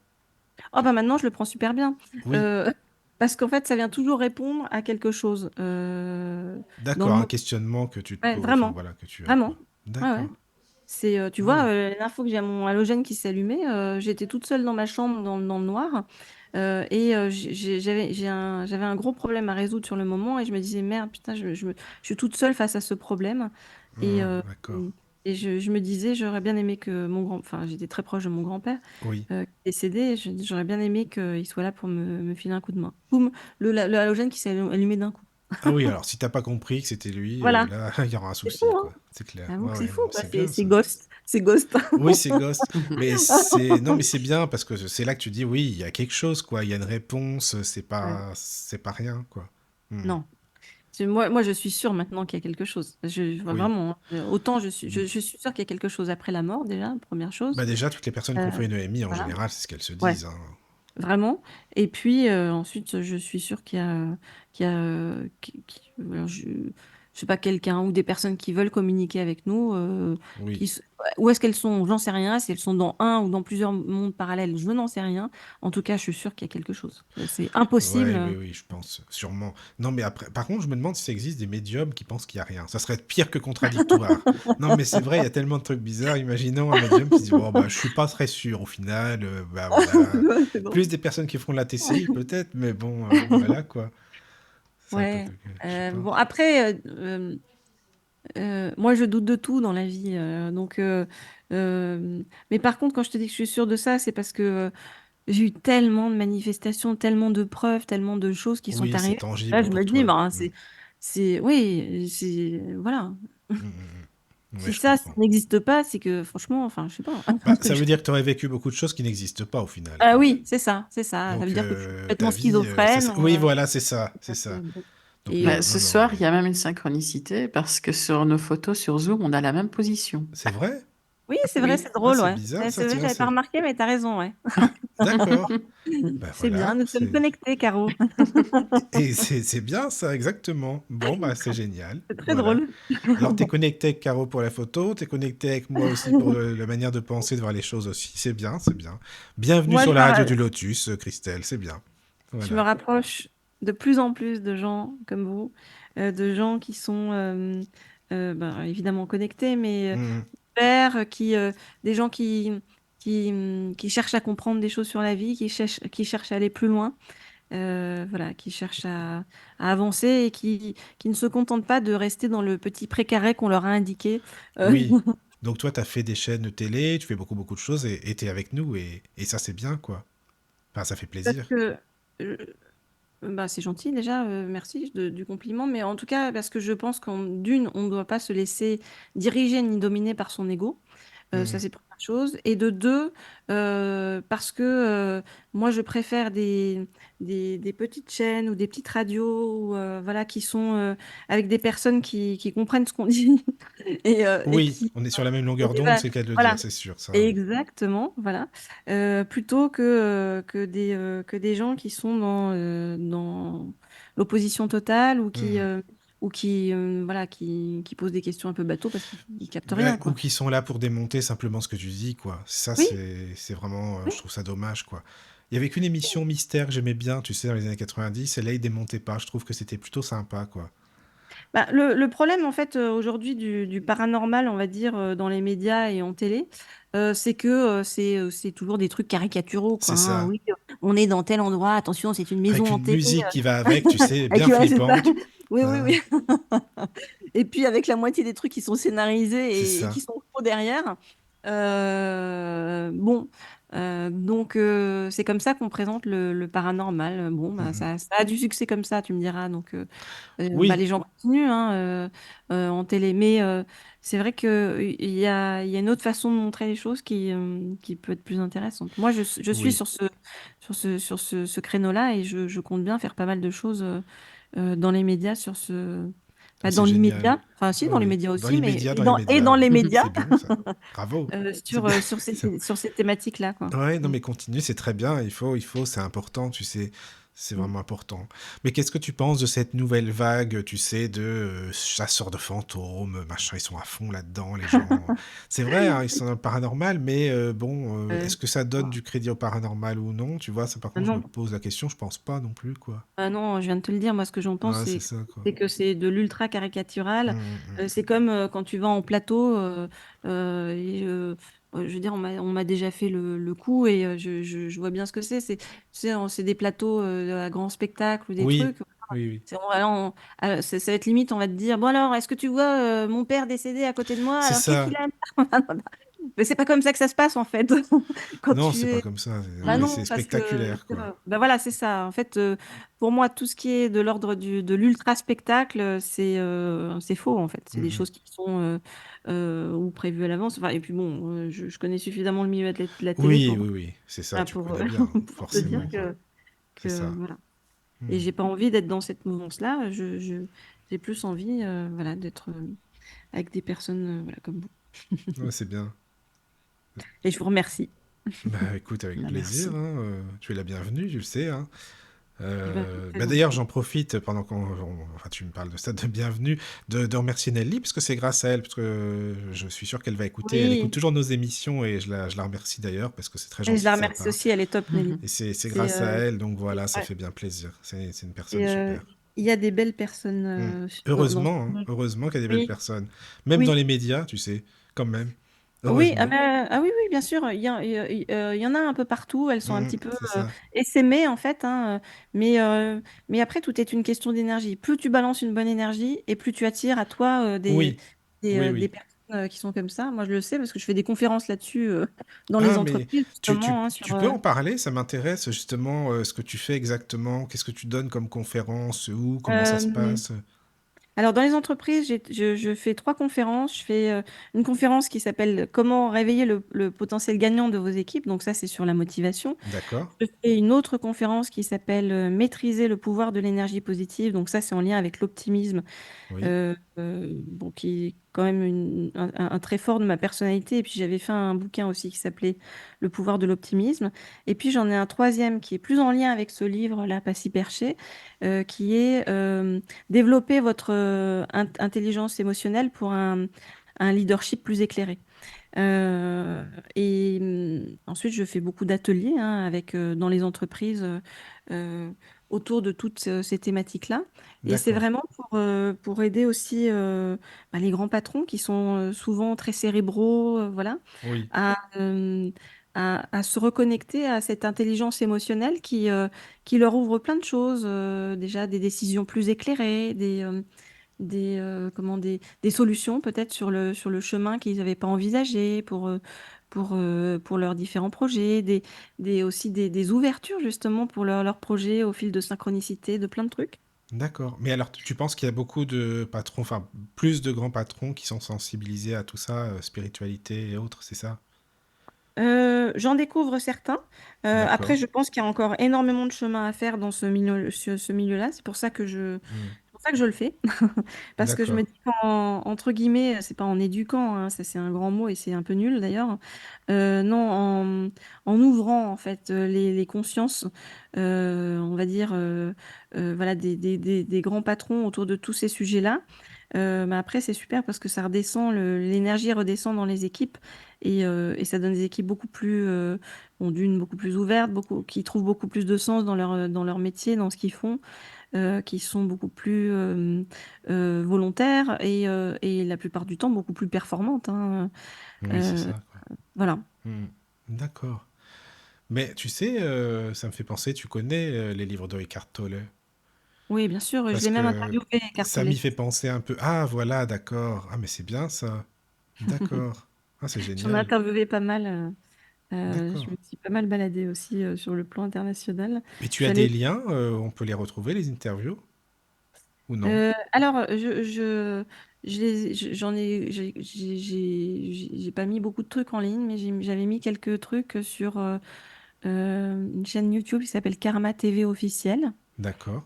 oh bah maintenant je le prends super bien. Oui, Euh, Parce qu'en fait ça vient toujours répondre à quelque chose dans le d'accord, un monde. questionnement que tu te Ouais, poses, enfin vraiment, voilà, que tu as, vraiment. quoi. Ouais, ouais. D'accord. Tu Ah vois, oui. la dernière fois que j'ai mon halogène qui s'allumait, j'étais toute seule dans ma chambre dans le noir, j'avais un gros problème à résoudre sur le moment et je me disais: «Merde, putain, je suis toute seule face à ce problème» et D'accord. je me disais: «J'aurais bien aimé que enfin, j'étais très proche de mon grand-père, Oui. qui est décédé et j'aurais bien aimé qu'il soit là pour me filer un coup de main». Boum, le halogène qui s'est allumé d'un coup. Ah oui, alors si t'as pas compris que c'était lui, Voilà, là, il y aura un c'est fou, souci, hein? quoi. C'est clair. J'avoue Ouais, que c'est ouais, fou, non, quoi, c'est bien c'est ça. Ghost, c'est Ghost. Oui, c'est Ghost, mais c'est non, mais c'est bien parce que c'est là que tu dis oui, il y a quelque chose quoi, il y a une réponse, Ouais. c'est pas rien quoi. Mhm. Non. Moi, je suis sûre maintenant qu'il y a quelque chose. Oui. Vraiment, hein. Autant Mm. je suis sûre qu'il y a quelque chose après la mort, déjà, première chose. Bah déjà toutes les personnes qui Euh, ont fait une EMI en voilà. général, c'est ce qu'elles se Ouais, disent hein. vraiment. Et puis, ensuite, je suis sûre qu'il y a alors, je sais pas, quelqu'un ou des personnes qui veulent communiquer avec nous. Oui. Où est-ce qu'elles sont? J'en sais rien. Si elles sont dans un ou dans plusieurs mondes parallèles, je n'en sais rien. En tout cas, je suis sûre qu'il y a quelque chose. C'est impossible. Ouais, oui, oui, je pense sûrement. Non, mais après, par contre, je me demande si ça existe des médiums qui pensent qu'il y a rien. Ça serait pire que contradictoire. Non, mais c'est vrai, il y a tellement de trucs bizarres. Imaginons un médium qui dit bon bah je suis pas très sûr au final. Bah voilà. C'est drôle. Plus des personnes qui font de la TCI peut-être, mais bon voilà quoi. C'est un peu, Ouais. je sais pas. Bon, après, moi, je doute de tout dans la vie. Mais par contre, quand je te dis que je suis sûre de ça, c'est parce que j'ai eu tellement de manifestations, tellement de preuves, tellement de choses qui sont Oui, c'est arrivées. Là, tangible je pour me dis, toi. ben, Mm. oui, voilà. Mm, mm, mm. Ouais, Si je ça comprends. n'existe pas, c'est que franchement, enfin, je sais pas. Bah, ça veut dire que tu aurais vécu beaucoup de choses qui n'existent pas au final, Ah quoi. oui, c'est ça, c'est ça. Ça veut Donc dire que je suis ta complètement vie, schizophrène. oui, voilà, c'est ça, c'est ça. Bon. Donc Et non, Bah, non, ce non, soir, il y mais a même une synchronicité parce que sur nos photos sur Zoom, on a la même position. c'est vrai? oui, c'est vrai, Oui. c'est Ah, drôle, c'est ouais. bizarre, ça, C'est vrai, tiens, j'avais pas c'est. remarqué, mais t'as raison, ouais. D'accord. Ben C'est bien, voilà, nous sommes c'est. connectés, Caro. Et c'est bien ça, exactement. Bon, bah c'est génial. C'est très Voilà. drôle. Alors, t'es connecté avec Caro pour la photo, t'es connecté avec moi aussi pour la manière de penser, de voir les choses aussi. C'est bien, c'est bien. Bienvenue Moi, sur la radio du Lotus, Christelle, c'est bien. je me Voilà. rapproche de plus en plus de gens comme vous, de gens qui sont ben, évidemment connectés, mais Mhm. ouverts, des gens qui cherchent à comprendre des choses sur la vie, qui cherchent à aller plus loin, voilà, qui cherchent à avancer et qui ne se contentent pas de rester dans le petit précaré qu'on leur a indiqué. Euh, Oui. Donc toi, t'as fait des chaînes de télé, tu fais beaucoup, beaucoup de choses et t'es avec nous et ça, c'est bien, quoi. Enfin, ça fait parce plaisir. que euh, bah, c'est gentil déjà, merci du compliment, mais en tout cas, parce que je pense d'une, on ne doit pas se laisser diriger ni dominer par son ego. Ça, Mhm. c'est première chose. Et de deux, parce que moi, je préfère des petites chaînes ou des petites radios voilà, qui sont avec des personnes qui comprennent ce qu'on dit et Oui, qui... on est sur la même et longueur d'onde, voilà, c'est le cas de le dire, voilà. c'est sûr, ça. Exactement, voilà. Plutôt que des gens qui sont dans l'opposition totale Mhm. ou voilà, qui posent des questions un peu bateau parce qu'ils captent Ouais, rien, ou quoi. qui sont là pour démonter simplement ce que tu dis, quoi. Ça, Oui, c'est vraiment, oui. je trouve ça dommage, quoi. Il y avait qu'une émission mystère que j'aimais bien, tu sais, dans les années 90, et là, ils démontaient pas. Je trouve que c'était plutôt sympa, quoi. Bah, le problème, en fait, aujourd'hui, du paranormal, on va dire, dans les médias et en télé, c'est que c'est toujours des trucs caricaturaux, quoi, C'est hein. ça. Oui, on est dans tel endroit, attention, c'est une maison Avec une hantée. musique qui va avec, tu sais, Avec, bien ouais, c'est ça. flippante. Oui, oui, Hein, oui. Et puis avec la moitié des trucs qui sont c'est scénarisés et qui ça. sont faux derrière. Bon, Donc, c'est comme ça qu'on présente le paranormal. Bon, bah, Mhm. ça a du succès comme ça, tu me diras. Donc, bah, Oui, les gens continuent hein, en télé. Mais c'est vrai qu'il y a une autre façon de montrer les choses qui peut être plus intéressante. Moi, je suis oui. sur ce créneau-là et je compte bien faire pas mal de choses dans les médias sur ce. Ah, Pas c'est dans génial. l'immédiat, enfin si, Oui, dans les oui. médias Dans aussi, mais l'immédiat, et dans les et médias. dans les médias C'est bien ça. Bravo. C'est sur, bien. euh, sur ces, sur ces thématiques-là, quoi. Ouais, non, Mm. mais continue, c'est très bien. C'est important, tu sais. C'est Mm. vraiment important. Mais qu'est-ce que tu penses de cette nouvelle vague, tu sais, de chasseurs de fantômes, machin, ils sont à fond là-dedans, les gens. C'est vrai, hein, ils sont dans le paranormal, mais bon, Euh, est-ce que ça donne du crédit au paranormal ou non? Tu vois, ça par contre, je me non, pose la question, je pense pas non plus, quoi. non, je viens de te le dire. Moi, ce que j'en pense, Ouais, c'est c'est ça, quoi. c'est que c'est de l'ultra caricatural. Mm. C'est comme quand tu vas en plateau. Je veux dire, on m'a déjà fait le coup et je vois bien ce que c'est. C'est des plateaux à grand spectacle ou des Oui, trucs. oui, oui. Ça va être limite, on va te dire, bon alors, est-ce que tu vois mon père décédé à côté de moi? C'est Alors, qu'est-ce qu'il ça. a? Mais c'est pas comme ça que ça se passe, en fait. Quand Non, tu c'est pas es comme ça. bah Mais non, c'est parce que spectaculaire, quoi. bah voilà, c'est ça. En fait, pour moi, tout ce qui est de l'ordre de l'ultra spectacle, c'est faux en fait. C'est des Mm. choses qui sont ou prévues à l'avance. Enfin, et puis bon, je connais suffisamment le milieu de la télé Oui, pour oui, oui. C'est ça, voilà, tu pour connais bien, pour te dire forcément, quoi. que C'est ça. voilà. Et Hmm. j'ai pas envie d'être dans cette mouvance-là. J'ai plus envie, voilà, d'être avec des personnes voilà, comme vous. Ouais, c'est bien. Et je vous remercie. Bah écoute, avec Bah, plaisir, merci. hein, tu es la bienvenue, tu le sais, hein. Eh ben, c'est très Bah d'ailleurs, gentil. j'en profite pendant enfin, tu me parles de ça, de bienvenue, de remercier Nelly, parce que c'est grâce à elle, parce que je suis sûr qu'elle va écouter. Elle écoute Oui. toujours nos émissions et je la remercie d'ailleurs, parce que c'est très Et je gentil la de sa remercie part. aussi, elle est top, Nelly. Et c'est C'est, grâce à elle, donc voilà, ça ouais. fait bien plaisir. C'est une personne Et, super. il y a des belles personnes Hmm. dans ce Heureusement, hein, monde. heureusement qu'il y a des belles Oui, personnes. Même dans oui, les médias, tu sais, quand même. oui, Heureusement. oui, oui, bien sûr. Il y en a un peu partout. Elles sont un petit peu C'est ça. essaimées en fait, hein, mais après, tout est une question d'énergie. Plus tu balances une bonne énergie et plus tu attires à toi Oui, oui, des oui. personnes qui sont comme ça. Moi, je le sais parce que je fais des conférences là-dessus dans les Ah, mais entreprises justement, hein, tu peux en parler? Ça m'intéresse justement ce que tu fais exactement. Qu'est-ce que tu donnes comme conférence? Où? Comment ça se euh, passe? Alors, dans les entreprises, je fais 3 conférences. Je fais une conférence qui s'appelle Comment réveiller le potentiel gagnant de vos équipes. Donc, ça, c'est sur la motivation. D'accord. Je fais une autre conférence qui s'appelle Maîtriser le pouvoir de l'énergie positive. Donc, ça, c'est en lien avec l'optimisme Oui. bon, qui est quand même un trait fort de ma personnalité. Et puis j'avais fait un bouquin aussi qui s'appelait Le pouvoir de l'optimisme. Et puis j'en ai un troisième qui est plus en lien avec ce livre-là, Pas si perché, qui est Développer votre intelligence émotionnelle pour un leadership plus éclairé. Et ensuite, je fais beaucoup d'ateliers hein, dans les entreprises euh, autour de toutes ces thématiques-là. Et c'est D'accord. vraiment pour aider aussi bah, les grands patrons qui sont souvent très cérébraux, voilà, Oui. à, à se reconnecter à cette intelligence émotionnelle qui leur ouvre plein de choses, déjà des décisions plus éclairées, des solutions peut-être sur le chemin qu'ils n'avaient pas envisagé pour leurs différents projets, aussi des ouvertures justement pour leurs projets au fil de synchronicité, de plein de trucs. D'accord. Mais alors, tu penses qu'il y a beaucoup de patrons, enfin, plus de grands patrons qui sont sensibilisés à tout ça, spiritualité et autres, c'est ça? J'en découvre certains. Après, D'accord. je pense qu'il y a encore énormément de chemin à faire dans ce milieu-là. Hmm. C'est pour ça que je le fais. Parce que je me D'accord. dis entre guillemets, c'est pas en éduquant, hein, ça c'est un grand mot et c'est un peu nul d'ailleurs. Non, en ouvrant en fait les consciences, on va dire, voilà, des grands patrons autour de tous ces sujets-là. Mais après, c'est super parce que ça redescend, l'énergie redescend dans les équipes et ça donne des équipes beaucoup plus, bon, d'une, beaucoup plus ouvertes, qui trouvent beaucoup plus de sens dans leur métier, dans ce qu'ils font, qui sont beaucoup plus volontaires et la plupart du temps beaucoup plus performantes, hein. Oui, c'est Euh, ça, quoi. voilà. Hmm. D'accord. Mais tu sais, ça me fait penser, tu connais les livres de Eckhart Tolle? Oui, bien sûr, je Parce l'ai même que interviewé, ça m'y Cartollet. fait penser un peu. Ah, voilà, d'accord. Ah, mais c'est bien ça. D'accord. Ah, c'est J'en ai génial. interviewé pas mal Je D'accord. me suis pas mal baladée aussi sur le plan international. Mais Je tu suis as des allée. liens, on peut les retrouver, les interviews, ou non? Alors, j'en ai, j'ai pas mis beaucoup de trucs en ligne, mais j'avais mis quelques trucs sur une chaîne YouTube qui s'appelle Karma TV officiel. D'accord.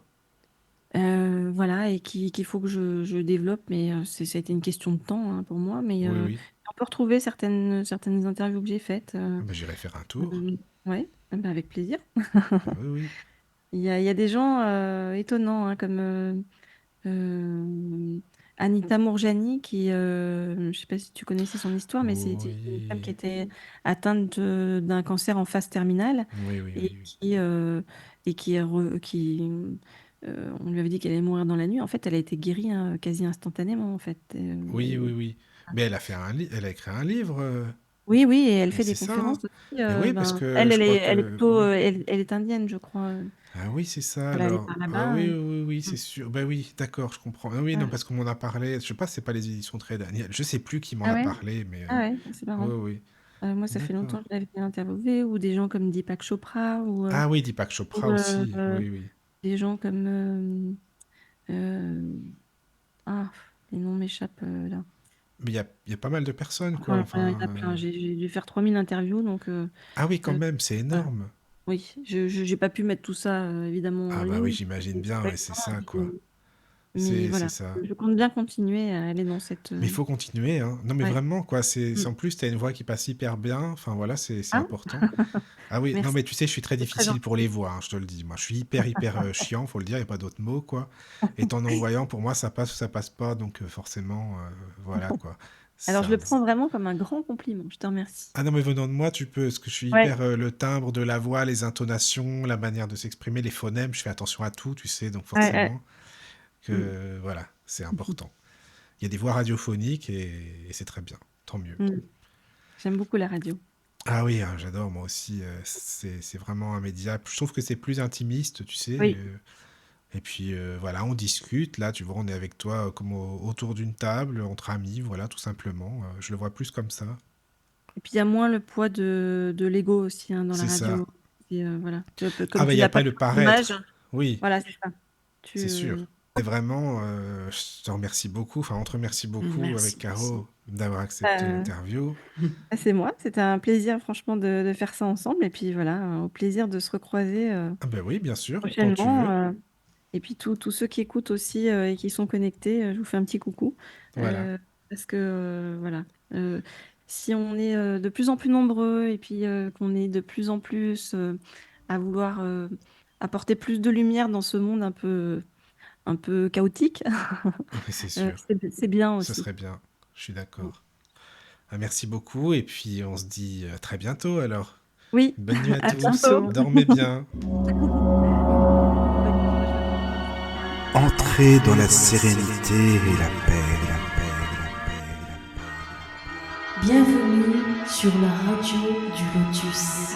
Voilà, et qu'il faut que je développe, mais ça a été une question de temps hein, pour moi. Mais Oui, oui. on peut retrouver certaines interviews que j'ai faites. Ah bah, j'irai faire un tour. Ouais, ah bah, avec plaisir. Ah oui, oui. Il y a des gens étonnants, hein, comme euh, Anita Mourjani, je ne sais pas si tu connaissais son histoire, mais c'était une femme qui Oui. était atteinte d'un cancer en phase terminale Oui, oui, et oui, oui. on lui avait dit qu'elle allait mourir dans la nuit. En fait, elle a été guérie hein, quasi instantanément, en fait. Oui, oui, oui. Mais elle a écrit un livre. Oui, oui, et elle Mais fait c'est des ça, hein. conférences aussi. Mais oui, parce Ben, que elle, je elle crois est, elle est que plutôt, oui. elle est indienne, je crois. Ah oui, c'est ça Elle allait alors. par Ah là-bas. oui, oui, oui, oui, c'est sûr. Ben oui, d'accord, je comprends. Ah oui, non, Ouais. parce qu'on m'en a parlé. Je sais pas, c'est pas les éditions Très Daniel. Je sais plus qui m'en Ah a ouais? parlé, mais Ah ouais, c'est oui, marrant. oui. Moi, ça fait D'accord. longtemps que je l'avais interviewé, ou des gens comme Deepak Chopra, Ah oui, Deepak Chopra ou, aussi. Oui, oui. des gens comme... ah, les noms m'échappent là. Mais il y a pas mal de personnes, quoi. Enfin, il y en Enfin. a plein. J'ai dû faire 3000 interviews, donc Ah oui, quand euh, même, c'est voilà. énorme. Oui, j'ai pas pu mettre tout ça évidemment en Ah bah oui, ligne. j'imagine J'ai bien, pas eu ouais, le c'est temps, ça, quoi. mais C'est voilà. ça. Je compte bien continuer à aller dans cette... Mais il faut continuer, hein. Non, mais ouais. vraiment, quoi. Mm. En plus, t'as une voix qui passe hyper bien. Enfin, voilà, c'est Ah, important. Ah oui, non, merci. mais tu sais, je suis très C'est très difficile pour les gentil. voix, hein, je te le dis. Moi, je suis hyper, hyper chiant, faut le dire, il n'y a pas d'autre mot, quoi. Et en envoyant, pour moi, ça passe ou ça passe pas. Donc, forcément, voilà, quoi. Alors, je le Ça... prends vraiment comme un grand compliment. Je te remercie. Ah non, mais venant de moi, tu peux, parce que je suis Ouais, hyper... le timbre de la voix, les intonations, la manière de s'exprimer, les phonèmes, je fais attention à tout, tu sais, donc ouais, ouais. forcément, Mm. voilà, c'est important. Il y a des voix radiophoniques et c'est très bien, tant mieux. Mm. J'aime beaucoup la radio. Ah oui, hein, j'adore moi aussi. C'est vraiment un média. Je trouve que c'est plus intimiste, tu sais. Oui. Et puis voilà, on discute. Là, tu vois, on est avec toi comme autour d'une table, entre amis, voilà, tout simplement. Je le vois plus comme ça. Et puis, il y a moins le poids de l'ego aussi hein, dans la C'est ça. radio. Et, voilà. Ah Comme bah, il tu n'y a n'as pas pas le d'image, paraître. Oui, voilà, c'est ça. c'est Tu... sûr. Et vraiment, je te remercie beaucoup. Enfin, on te remercie beaucoup avec Merci, Caro merci. d'avoir accepté Euh, l'interview. c'est moi. C'était un plaisir, franchement, de faire ça ensemble. Et puis, voilà, au plaisir de se recroiser Ah ben oui, bien sûr, quand tu prochainement. veux. Et puis, tous ceux qui écoutent aussi et qui sont connectés, je vous fais un petit coucou. Voilà. Euh, Parce que, voilà, si on est de plus en plus nombreux et puis qu'on est de plus en plus à vouloir apporter plus de lumière dans ce monde un peu chaotique, Oui, c'est sûr. c'est bien Ce aussi. serait bien. Je suis d'accord. Ah, merci beaucoup. Et puis, on se dit à très bientôt alors. Oui, Bonne nuit à à tous. bientôt. Dormez bien. Bonne nuit, bonne journée. Entrez dans la sérénité et la paix, la paix, la paix, la paix. Bienvenue sur la radio du Lotus.